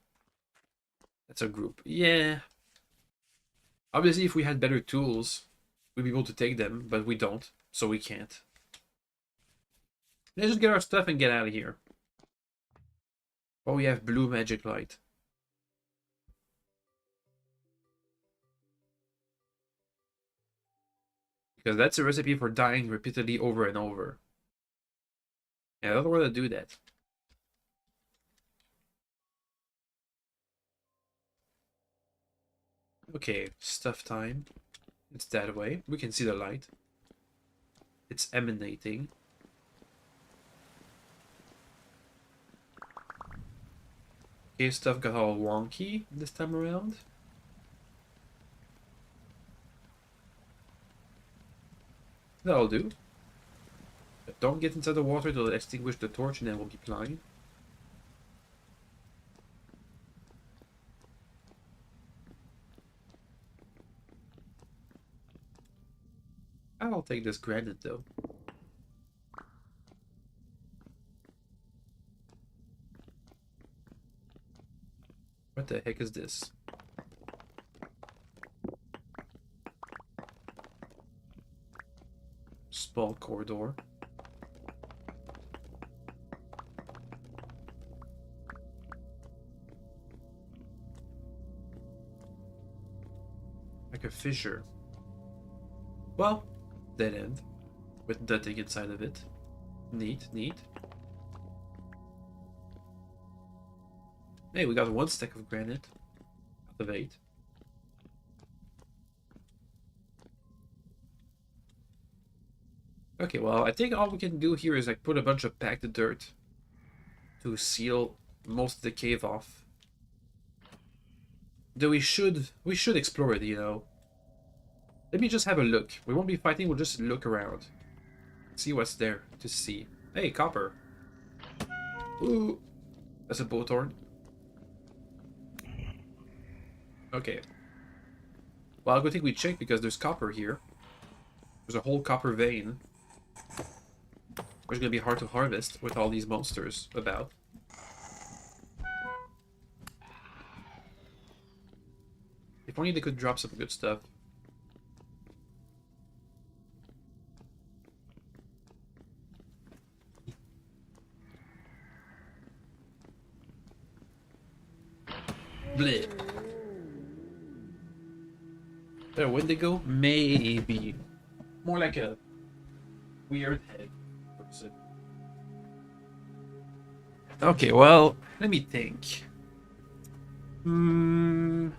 That's a group. Yeah. Obviously, if we had better tools, we'd be able to take them, but we don't, so we can't. Let's just get our stuff and get out of here. Oh, we have blue magic light. Because that's a recipe for dying repeatedly over and over. And I don't want to do that. Okay, stuff time. It's that way. We can see the light. It's emanating. Okay, stuff got all wonky this time around. That'll do. But don't get inside the water till it extinguish the torch and then we'll be flying. I'll take this granite though. What the heck is this? Small corridor. Like a fissure. Well, dead end. With nothing inside of it. Neat, neat. Hey, we got 1 stack of granite. Out of 8. Okay, well, I think all we can do here is like put a bunch of packed dirt to seal most of the cave off. Though we should explore it, you know. Let me just have a look. We won't be fighting, we'll just look around. See what's there to see. Hey, copper. Ooh. That's a bowthorn. Okay. Well, good thing we checked because there's copper here. There's a whole copper vein. Which is gonna be hard to harvest with all these monsters about. If only they could drop some good stuff. Bleh. There, Wendigo? Maybe. More like a weird head person. Okay, well, let me think. Hmm.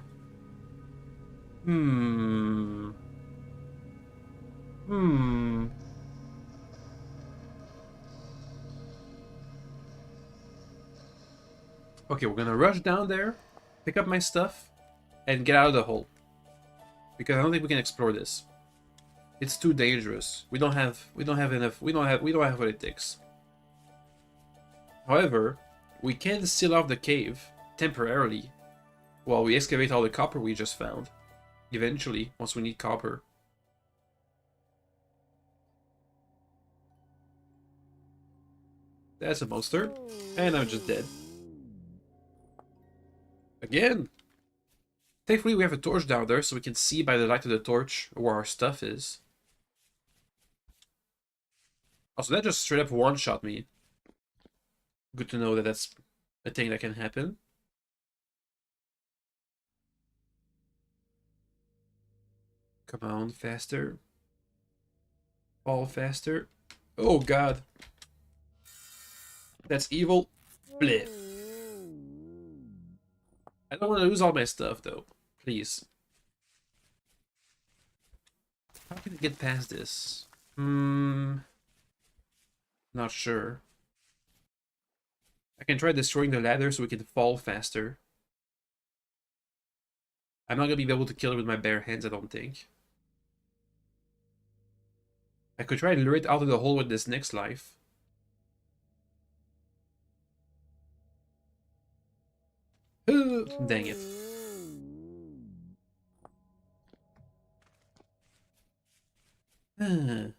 Okay, we're gonna rush down there, pick up my stuff, and get out of the hole. Because I don't think we can explore this. It's too dangerous. We don't have enough. We don't have what it takes. However, we can seal off the cave temporarily while we excavate all the copper we just found. Eventually, once we need copper. That's a monster. And I'm just dead. Again! Thankfully, we have a torch down there so we can see by the light of the torch where our stuff is. Also, that just straight up one-shot me. Good to know that that's a thing that can happen. Come on, faster. Fall faster. Oh god. That's evil. Bleh. I don't want to lose all my stuff though. Please. How can I get past this? Not sure. I can try destroying the ladder so we can fall faster. I'm not gonna be able to kill it with my bare hands, I don't think. I could try and lure it out of the hole with this next life. Dang it. I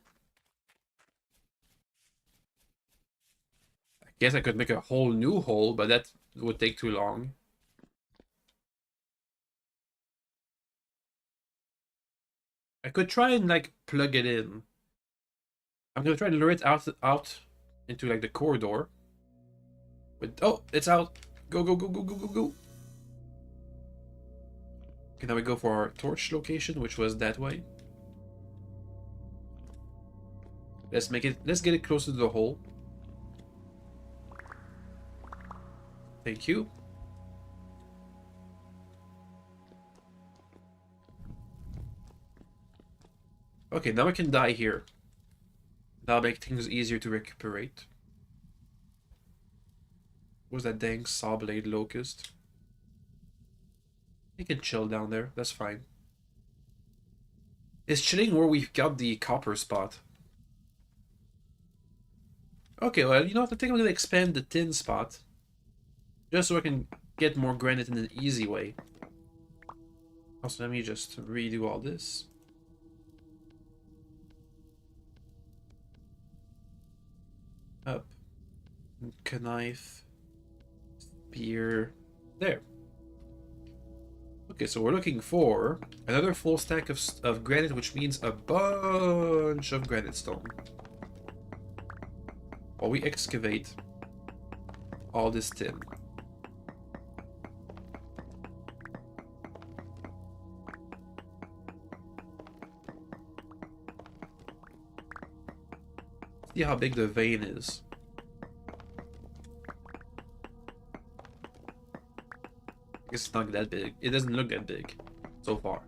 guess I could make a whole new hole, but that would take too long. I could try and like plug it in. I'm gonna try to lure it out into like the corridor. With oh, it's out. Go, go, go, go, go, go, go. Okay, now we go for our torch location, which was that way. Let's get it closer to the hole. Thank you. Okay, now I can die here. That'll make things easier to recuperate. What was that dang saw blade locust? You can chill down there, that's fine. It's chilling where we've got the copper spot. Okay, well, you know what? I think I'm gonna expand the tin spot. Just so I can get more granite in an easy way. Also, let me just redo all this. Up. Knife. Spear. There. Okay, so we're looking for another full stack of granite, which means a bunch of granite stone. While we excavate all this tin. See how big the vein is. I guess it's not that big. It doesn't look that big so far.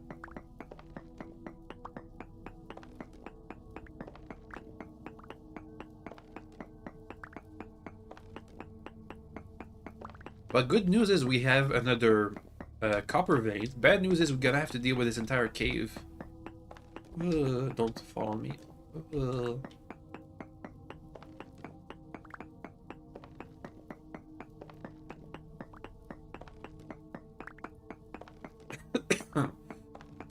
But good news is we have another copper vein. Bad news is we're gonna have to deal with this entire cave. Don't follow me.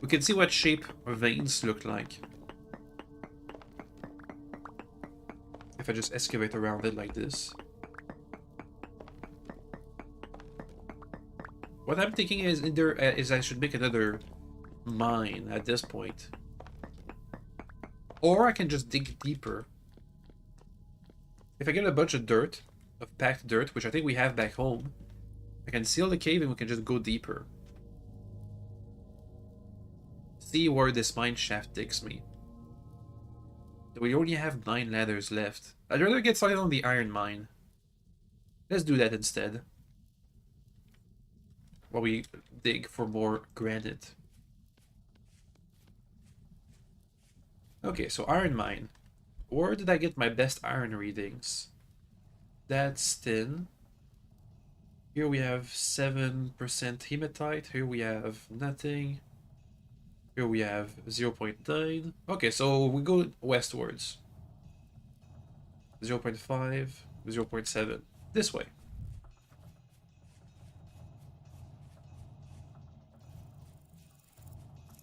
We can see what shape veins look like. If I just excavate around it like this. What I'm thinking is is I should make another mine at this point. Or I can just dig deeper. If I get a bunch of dirt, of packed dirt, which I think we have back home, I can seal the cave and we can just go deeper. See where this mine shaft takes me. We only have 9 ladders left. I'd rather get started on the iron mine. Let's do that instead. While we dig for more granite. Okay, so iron mine. Where did I get my best iron readings? That's tin. Here we have 7% hematite. Here we have nothing. Here we have 0.9. Okay, so we go westwards. 0.5, 0.7. This way.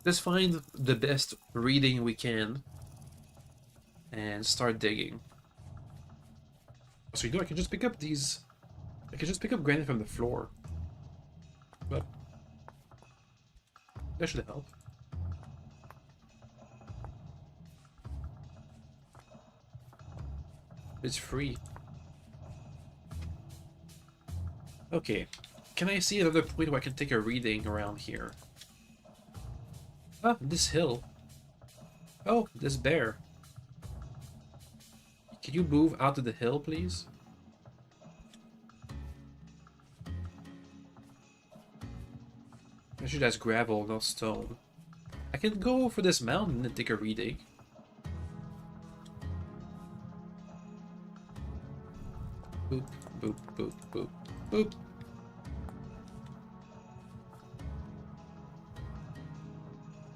Let's find the best reading we can and start digging. So you know I can just pick up these. I can just pick up granite from the floor. But that should help. It's free. Okay. Can I see another point where I can take a reading around here? Ah, this hill. Oh, this bear. Can you move out of the hill, please? I should ask gravel, not stone. I can go for this mountain and take a reading. Boop, boop, boop, boop, boop.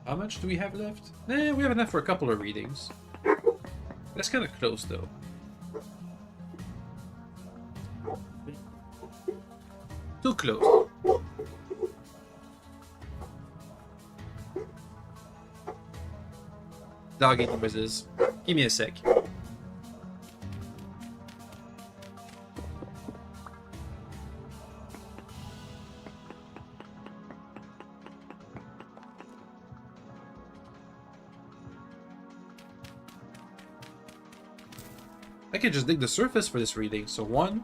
How much do we have left? Eh, we have enough for a couple of readings. That's kind of close, though. Too close. Doggy noises. Give me a sec. I can just dig the surface for this reading. So 1,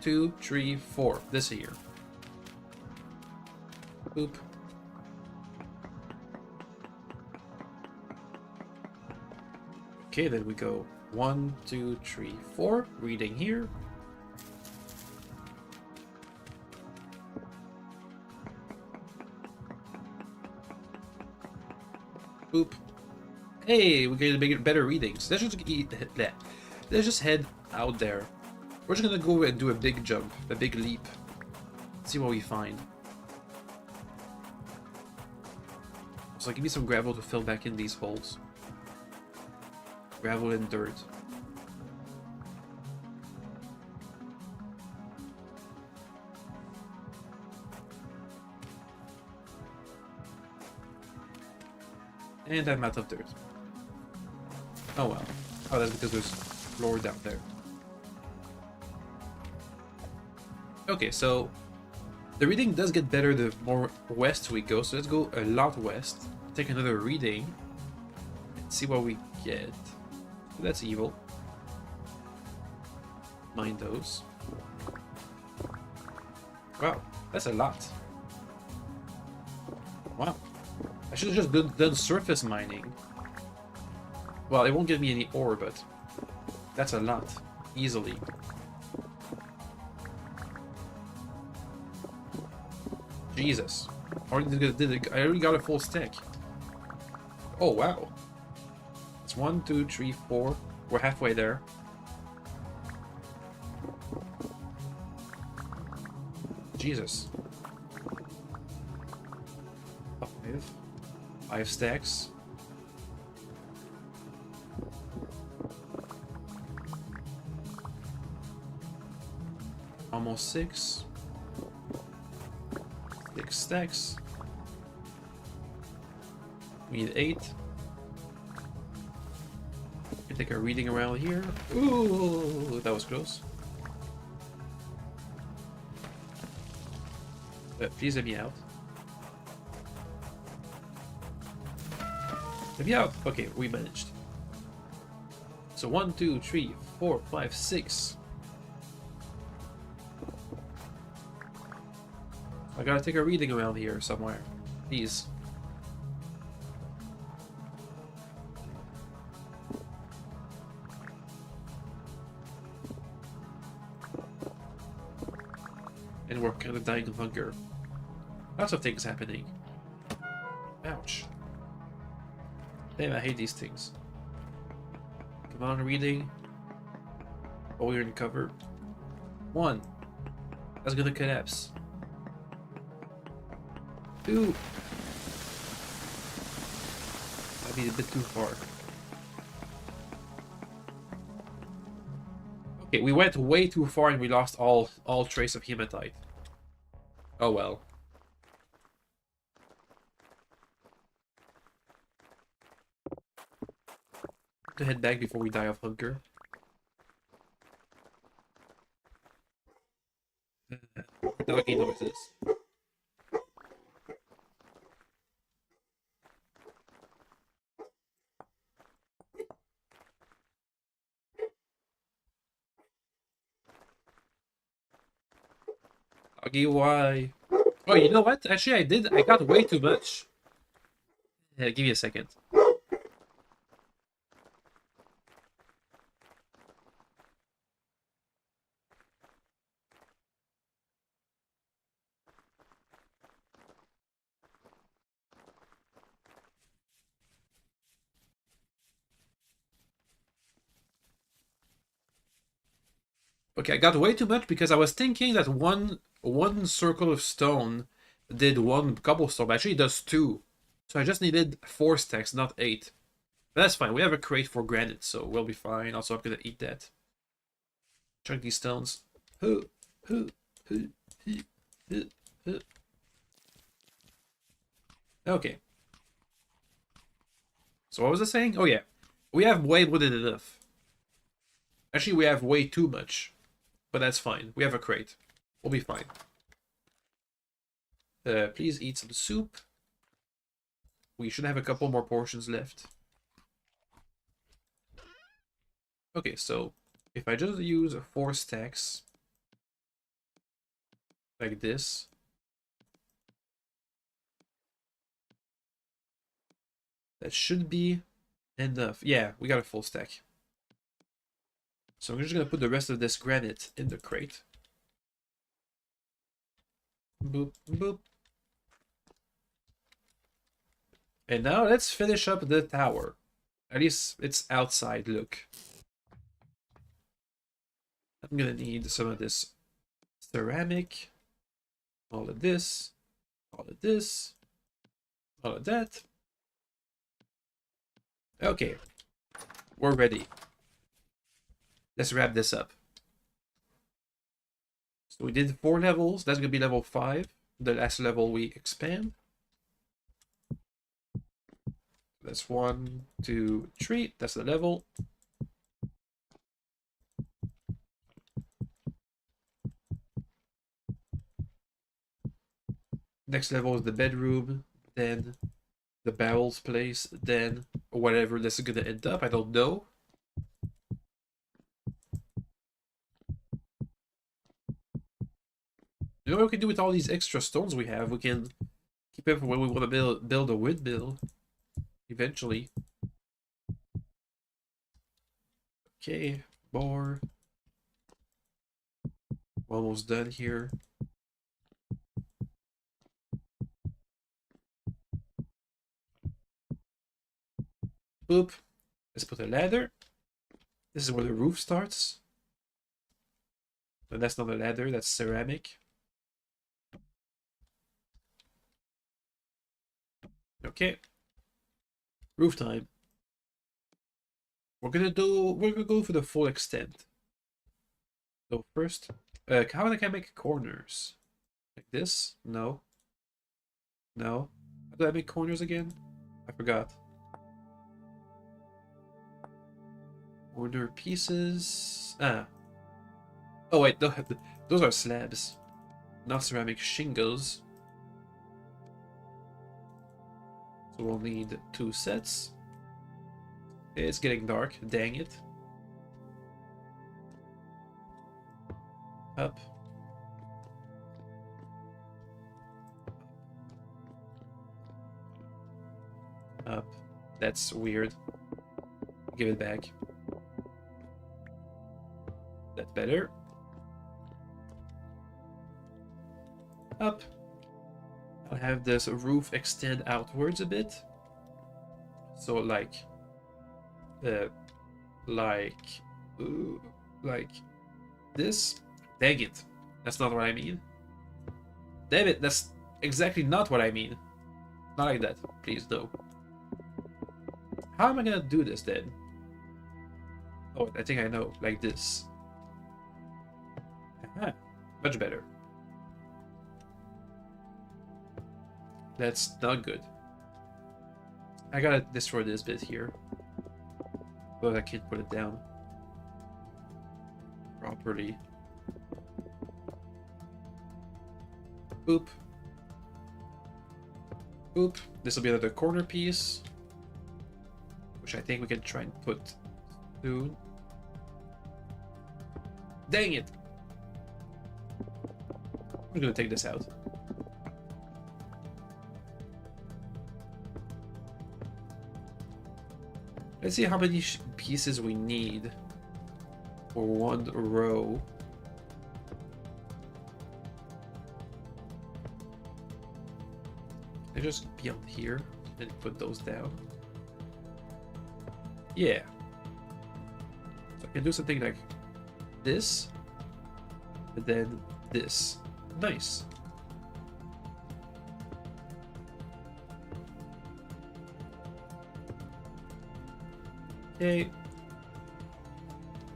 2, 3, 4. This here. Boop. Okay, then we go 1, 2, 3, 4. Reading here. Boop. Hey, we get better readings. Let's just head out there. We're just gonna go and do a big jump, a big leap. See what we find. So give me some gravel to fill back in these holes. Gravel and dirt. And I'm out of dirt. Oh well. Oh, that's because there's floor down there. Okay, so The reading does get better the more west we go, so let's go a lot west. Take another reading. And see what we get. That's evil. Mind those. Wow, that's a lot. Wow. I should have just done surface mining. Well, it won't give me any ore, but that's a lot. Easily. Jesus. I already got a full stack. Oh, wow. It's 1, 2, 3, 4. We're halfway there. Jesus. 5 stacks. Almost 6. 6 stacks. We need 8. We take a reading around here. Ooh, that was close. Please let me out. Let me out. Okay, we managed. So 1, 2, 3, 4, 5, 6. I gotta take a reading around here somewhere. Please. And we're kind of dying of hunger. Lots of things happening. Ouch. Damn, I hate these things. Come on, reading. Oh, you're in cover. 1. That's gonna collapse. 2. Might be a bit too far. Okay, we went way too far and we lost all trace of hematite. Oh well. To head back before we die of hunger. Doggy noises. Doggy, why? Oh, you know what? Actually, I got way too much. Yeah, give me a second. Okay, I got way too much because I was thinking that one circle of stone did 1 cobblestone, but actually it does 2. So I just needed 4 stacks, not 8. But that's fine. We have a crate for granite, so we'll be fine. Also, I'm gonna eat that. Chunk these stones. Okay. So what was I saying? Oh yeah. We have way more than enough. Actually, we have way too much. But that's fine. We have a crate. We'll be fine. Please eat some soup. We should have a couple more portions left. Okay, so if I just use 4 stacks like this, that should be enough. Yeah, we got a full stack. So I'm just gonna put the rest of this granite in the crate. Boop, boop. And now let's finish up the tower. At least it's outside look. I'm gonna need some of this ceramic, all of this, all of this, all of that. Okay, we're ready. Let's wrap this up. So we did 4 levels. That's gonna be level 5. The last level we expand. That's 1, 2, 3. That's the level. Next level is the bedroom, then the barrels place, then whatever this is gonna end up, I don't know. You know what we can do with all these extra stones we have? We can keep it for when we want to build a windmill eventually. Okay, more. Almost done here. Boop. Let's put a ladder. This is where the roof starts. And that's not a ladder, that's ceramic. Okay. Roof time. We're gonna go for the full extent. So first, how can I make corners? Like this? No. No. How do I make corners again? I forgot. Corner pieces. Ah. Oh wait, those are slabs, not ceramic shingles. So we'll need 2 sets. It's getting dark, dang it. Up. Up. That's weird. Give it back. That's better. Up. I'll have this roof extend outwards a bit. So like this. Dang it. That's not what I mean. Damn it, that's exactly not what I mean. Not like that, please, no. How am I gonna do this then? Oh, I think I know, like this. Aha, much better. That's not good. I gotta destroy this bit here. But I can't put it down properly. Oop. Oop. This will be another corner piece, which I think we can try and put soon. Dang it! I'm gonna take this out. Let's see how many pieces we need for one row. Can I just be on here and put those down? Yeah. So I can do something like this, and then this. Nice. Okay.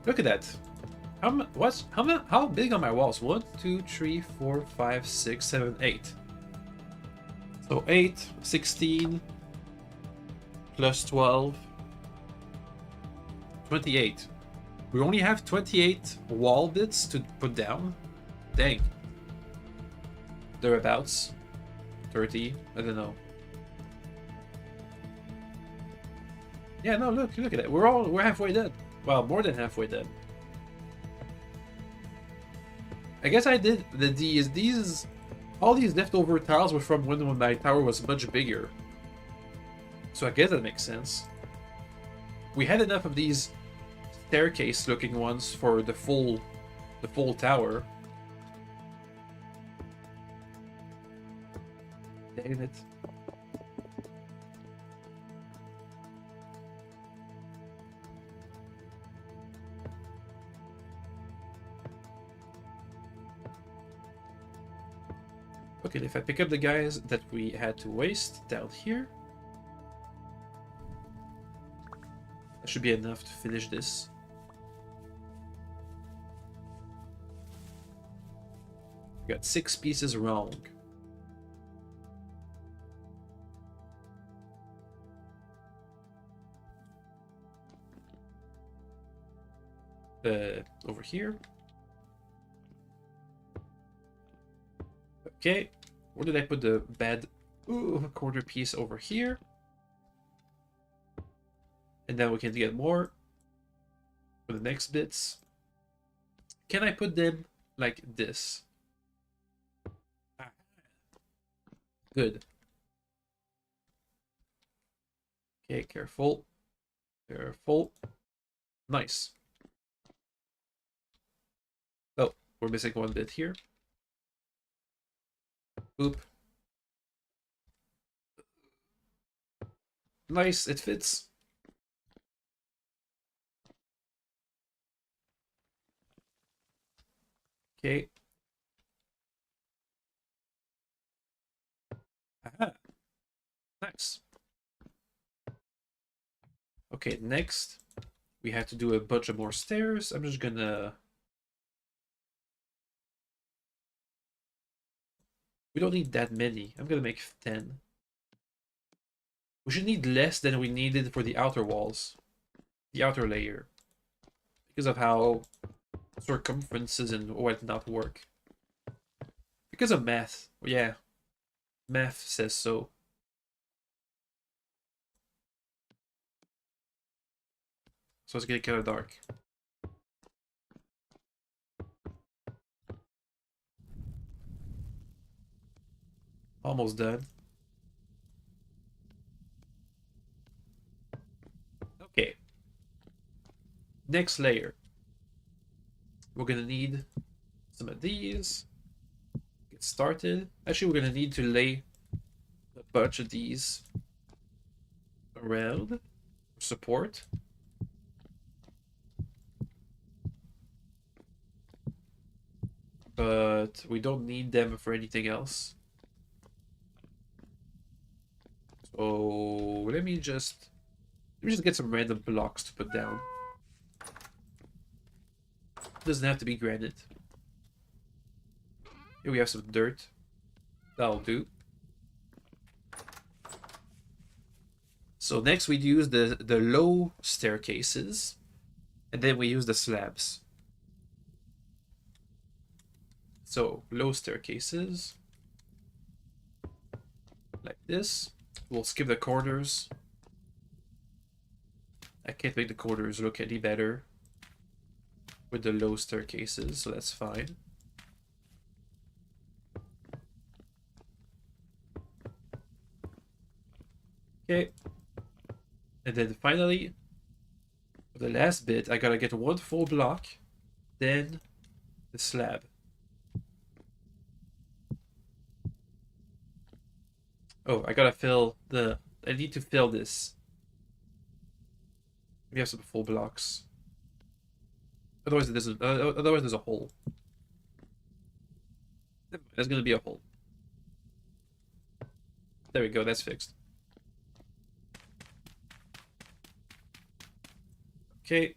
Look at that. How big are my walls? 1, 2, 3, 4, 5, 6, 7, 8. So 8, 16 plus 12, 28. We only have 28 wall bits to put down. Dang. Thereabouts. 30. I don't know. Yeah, no, look at it. We're halfway done. Well, more than halfway done. I guess I did these all these leftover tiles were from when my tower was much bigger. So I guess that makes sense. We had enough of these staircase looking ones for the full tower. Damn it. Okay, if I pick up the guys that we had to waste down here, that should be enough to finish this. We got 6 pieces wrong. Over here. Okay, Or did I put the bad corner piece over here? And then we can get more for the next bits. Can I put them like this? Good. Okay, careful. Careful. Nice. Oh, we're missing one bit here. Oop. Nice, it fits. Okay. Aha. Nice. Okay, next we have to do a bunch of more stairs. I'm just gonna... We don't need that many. I'm gonna make 10. We should need less than we needed for the outer walls. The outer layer. Because of how circumferences and whatnot work. Because of math. Yeah. Math says so. So it's getting kind of dark. Almost done. Okay. Next layer. We're gonna need some of these. Get started. Actually, we're gonna need to lay a bunch of these around for support. But we don't need them for anything else. So let me just get some random blocks to put down. Doesn't have to be granite. Here we have some dirt. That'll do. So next we use the low staircases, and then we use the slabs. So low staircases, like this. We'll skip the corners. I can't make the corners look any better with the low staircases, so that's fine. Okay. And then finally, for the last bit, I gotta get one full block, then the slab. Oh, I gotta fill the... I need to fill this. We have some full blocks. Otherwise, there's a hole. There's gonna be a hole. There we go, that's fixed. Okay.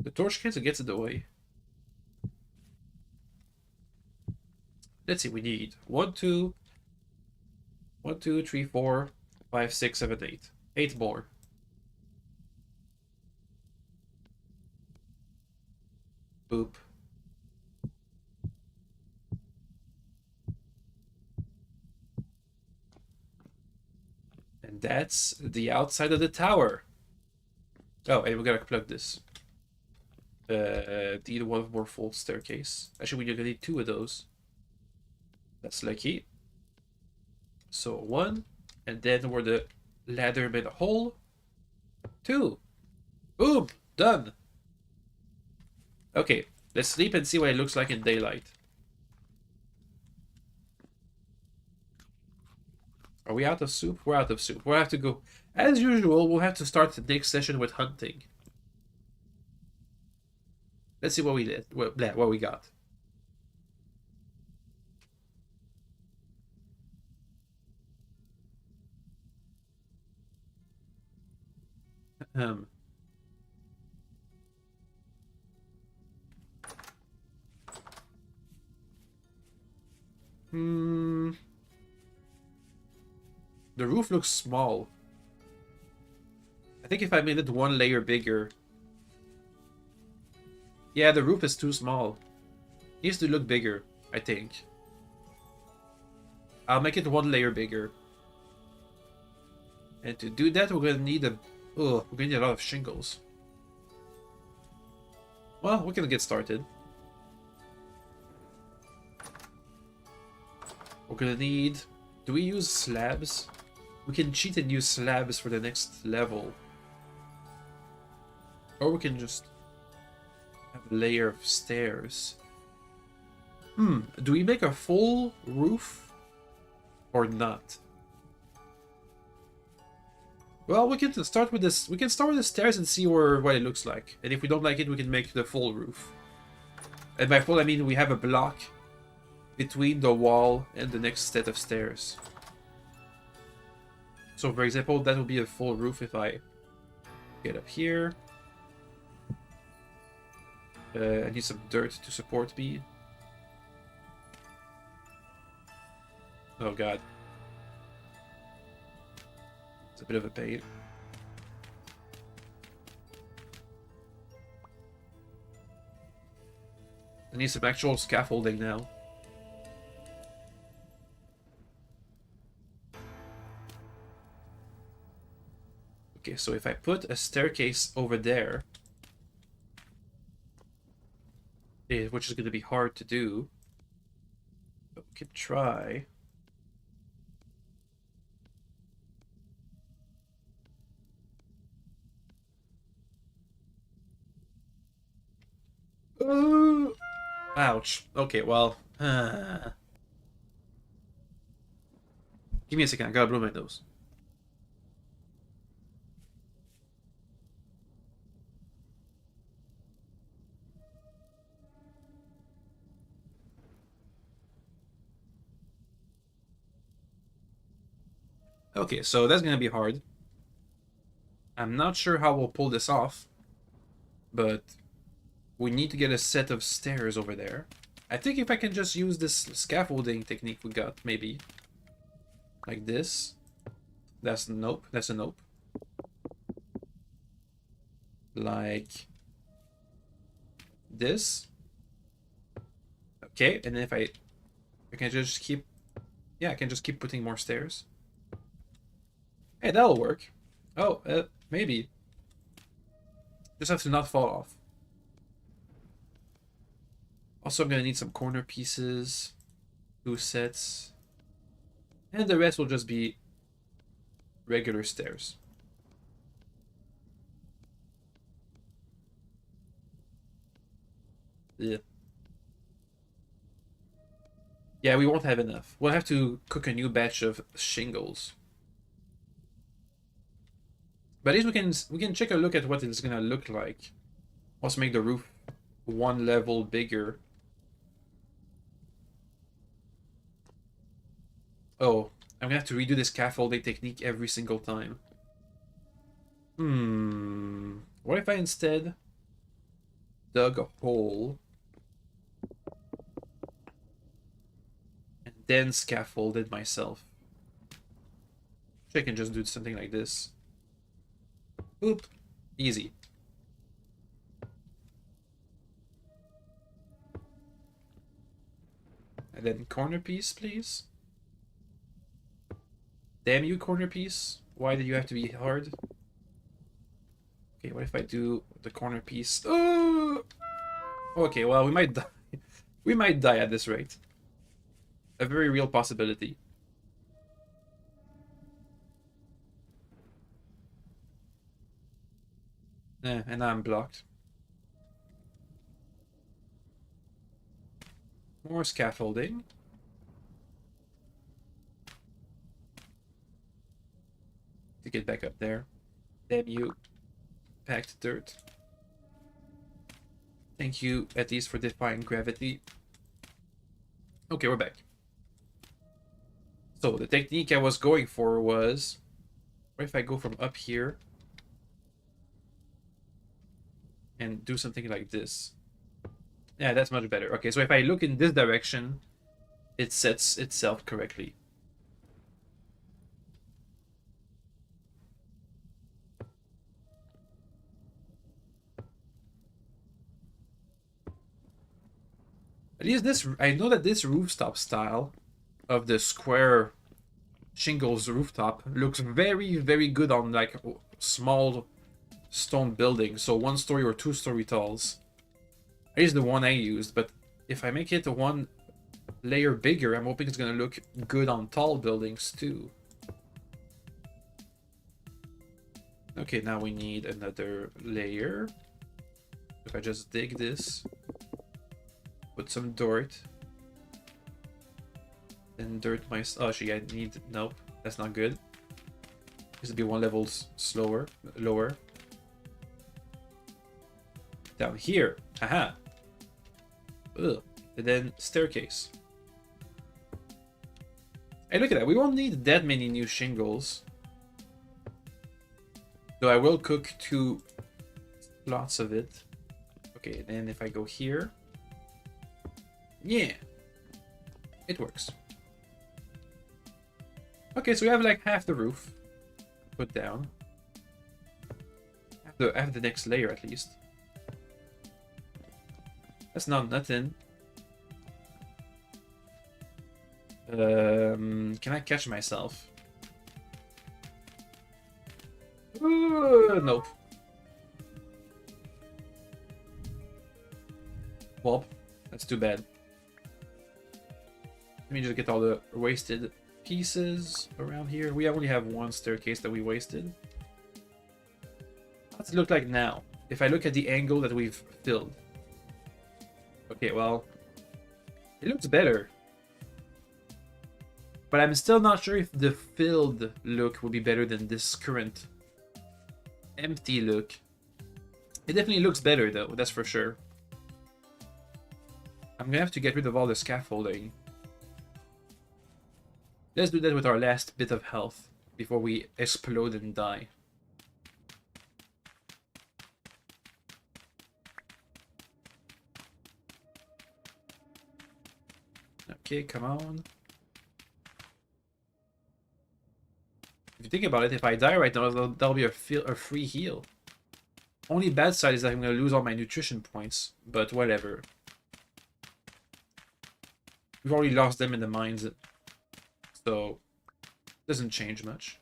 The torch kind of gets in the way. Let's see, we need 1, 2, 3, 4, 5, 6, 7, 8. 8 more. Boop. And that's the outside of the tower. Oh, and we gotta plug this. Need one more full staircase. Actually, we're gonna need 2 of those. That's lucky. So 1, and then where the ladder made a hole. 2. Boom! Done! Okay, let's sleep and see what it looks like in daylight. Are we out of soup? We're out of soup. We'll have to go. As usual, we'll have to start the next session with hunting. Let's see what we did. What we got. The roof looks small. I think if I made it 1 layer bigger. Yeah, the roof is too small. It needs to look bigger. I think. I'll make it one layer bigger. And to do that, we're gonna need a... Oh, we're gonna need a lot of shingles. Well, we're gonna get started. We're gonna need... Do we use slabs? We can cheat and use slabs for the next level. Or we can just have a layer of stairs. Do we make a full roof or not? Well, we can start with this. We can start with the stairs and see what it looks like. And if we don't like it, we can make the full roof. And by full, I mean we have a block between the wall and the next set of stairs. So, for example, that would be a full roof if I get up here. I need some dirt to support me. Oh god. It's a bit of a pain. I need some actual scaffolding now. Okay, so if I put a staircase over there, which is going to be hard to do, but we could try. Ouch. Okay, well. Give me a second, I gotta blow my nose. Okay, so that's gonna be hard. I'm not sure how we'll pull this off, but we need to get a set of stairs over there. I think if I can just use this scaffolding technique we got, maybe. Like this. That's a nope. That's a nope. Like this. Okay, and then if I can just keep... Yeah, I can just keep putting more stairs. Hey, that'll work. Oh, maybe. Just have to not fall off. Also, I'm gonna need some corner pieces, 2 sets, and the rest will just be regular stairs. Yeah. Yeah, we won't have enough. We'll have to cook a new batch of shingles. But at least we can take a look at what it's gonna look like. Also make the roof one level bigger. Oh, I'm gonna have to redo this scaffolding technique every single time. What if I instead dug a hole and then scaffolded myself? I can just do something like this. Oop, easy. And then corner piece, please. Damn you, corner piece. Why did you have to be hard? Okay, what if I do the corner piece? Oh! Okay, well, we might die. We might die at this rate. A very real possibility. And now I'm blocked. More scaffolding. To get back up there. Damn you. Packed dirt. Thank you, at least, for defying gravity. Okay, we're back. So, the technique I was going for was... What if I go from up here and do something like this? Yeah, that's much better. Okay, so if I look in this direction, it sets itself correctly. At least this, I know that this rooftop style of the square shingles rooftop looks very, very good on like small stone buildings. So 1-story or 2-story talls. At least the one I used, but if I make it one layer bigger, I'm hoping it's gonna look good on tall buildings too. Okay, now we need another layer. If I just dig this, put some dirt, then dirt my... Oh, actually, I need... Nope, that's not good. This will be one level slower, lower. Down here, haha. Ugh. And then staircase. Hey, look at that. We won't need that many new shingles. Though I will cook 2 lots of it. Okay, then if I go here... Yeah! It works. Okay, so we have like half the roof put down. I have the next layer at least. That's not nothing. Can I catch myself? Nope. Well, that's too bad. Let me just get all the wasted pieces around here. We only have 1 staircase that we wasted. What's it look like now? If I look at the angle that we've filled. Okay, well, it looks better. But I'm still not sure if the filled look would be better than this current empty look. It definitely looks better though, that's for sure. I'm gonna have to get rid of all the scaffolding. Let's do that with our last bit of health before we explode and die. Okay, come on. If you think about it, if I die right now, that'll be a free heal. Only bad side is that I'm going to lose all my nutrition points, but whatever. We've already lost them in the mines, so it doesn't change much.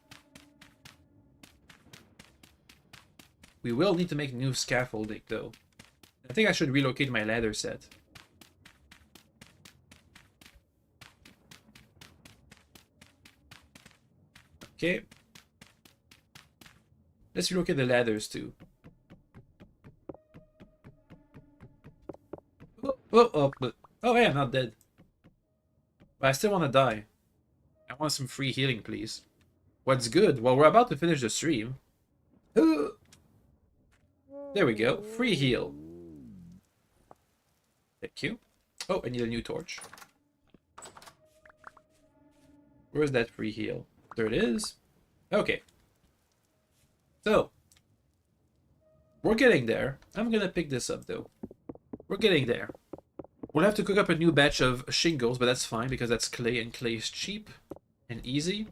We will need to make new scaffolding, though. I think I should relocate my ladder set. Okay. Let's look at the ladders too. Oh, hey, I'm not dead. But I still want to die. I want some free healing, please. What's good? Well, we're about to finish the stream. There we go. Free heal. Thank you. Oh, I need a new torch. Where's that free heal? There it is. Okay. So, we're getting there. I'm gonna pick this up though. We're getting there. We'll have to cook up a new batch of shingles, but that's fine because that's clay and clay is cheap and easy.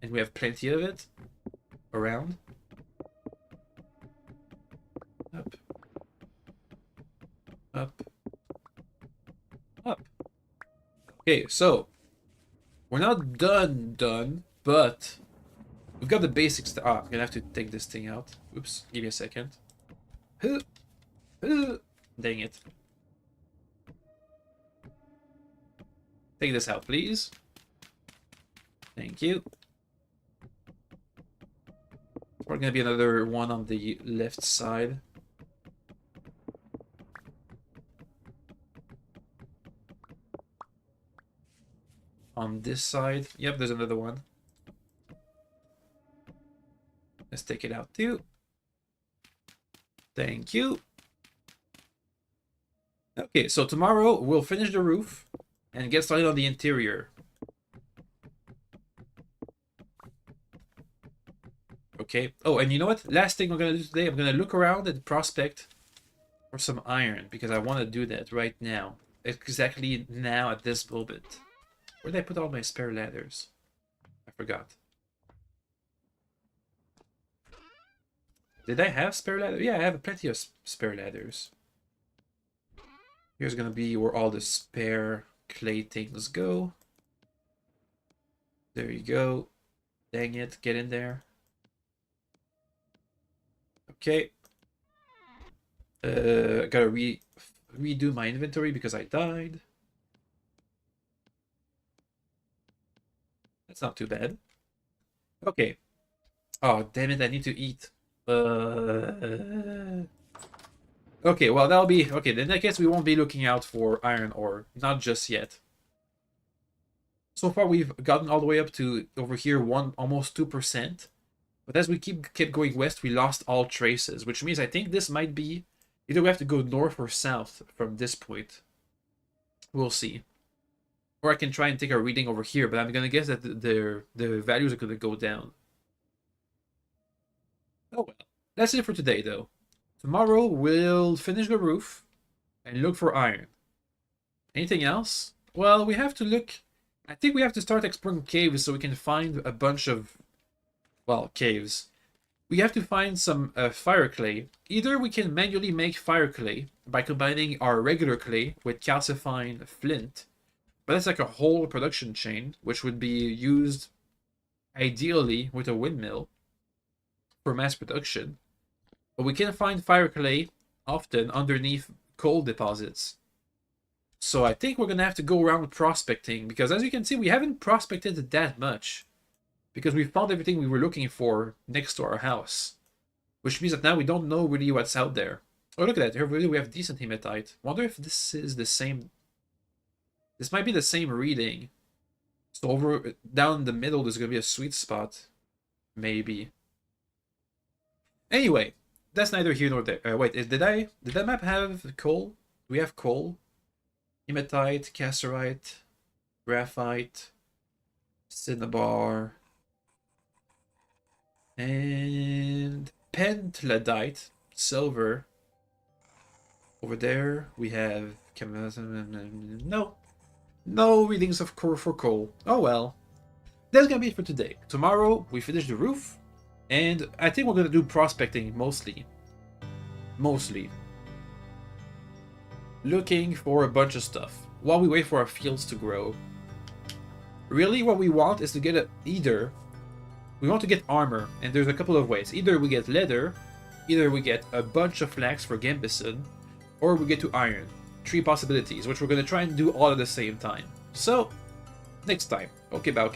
And we have plenty of it around. Up. Up. Up. Okay, so we're not done, but we've got the basics. I'm gonna have to take this thing out. Oops, give me a second. Dang it. Take this out, please. Thank you. We're gonna be another one on the left side. On this side. Yep, there's another one. Let's take it out too. Thank you. Okay, so tomorrow we'll finish the roof and get started on the interior. Okay. Oh, and you know what? Last thing we're going to do today, I'm going to look around and prospect for some iron because I want to do that right now. Exactly now at this moment. Where did I put all my spare ladders? I forgot. Did I have spare ladders? Yeah, I have plenty of spare ladders. Here's gonna be where all the spare clay things go. There you go. Dang it, get in there. Okay. Gotta redo my inventory because I died. That's not too bad. Okay. Oh, damn it, I need to eat. Okay, well, that'll be... Okay, then I guess we won't be looking out for iron ore. Not just yet. So far, we've gotten all the way up to, over here, almost 2%. But as we kept going west, we lost all traces, which means I think this might be... Either we have to go north or south from this point. We'll see. Or I can try and take a reading over here, but I'm gonna guess that the values are gonna go down. Oh well. That's it for today, though. Tomorrow, we'll finish the roof and look for iron. Anything else? Well, we have to look... I think we have to start exploring caves so we can find a bunch of... Well, caves. We have to find some fire clay. Either we can manually make fire clay by combining our regular clay with calcifying flint. But that's like a whole production chain, which would be used ideally with a windmill for mass production. But we can find fire clay often underneath coal deposits. So I think we're going to have to go around prospecting, because as you can see, we haven't prospected that much. Because we found everything we were looking for next to our house. Which means that now we don't know really what's out there. Oh, look at that. Here really we have decent hematite. Wonder if this is the same... This might be the same reading. So over down the middle there's going to be a sweet spot. Maybe. Anyway, that's neither here nor there. Wait, did that map have coal? Do we have coal? Hematite, cassiterite, graphite, cinnabar, and pentlandite, silver. Over there we have no readings of core for coal. Oh well. That's gonna be it for today. Tomorrow we finish the roof, and I think we're gonna do prospecting mostly. Looking for a bunch of stuff while we wait for our fields to grow. Really, what we want is to get either we want to get armor, and there's a couple of ways. Either we get leather, either we get a bunch of flax for Gambison, or we get to iron. 3 possibilities, which we're gonna try and do all at the same time. So, next time. Okay, bye.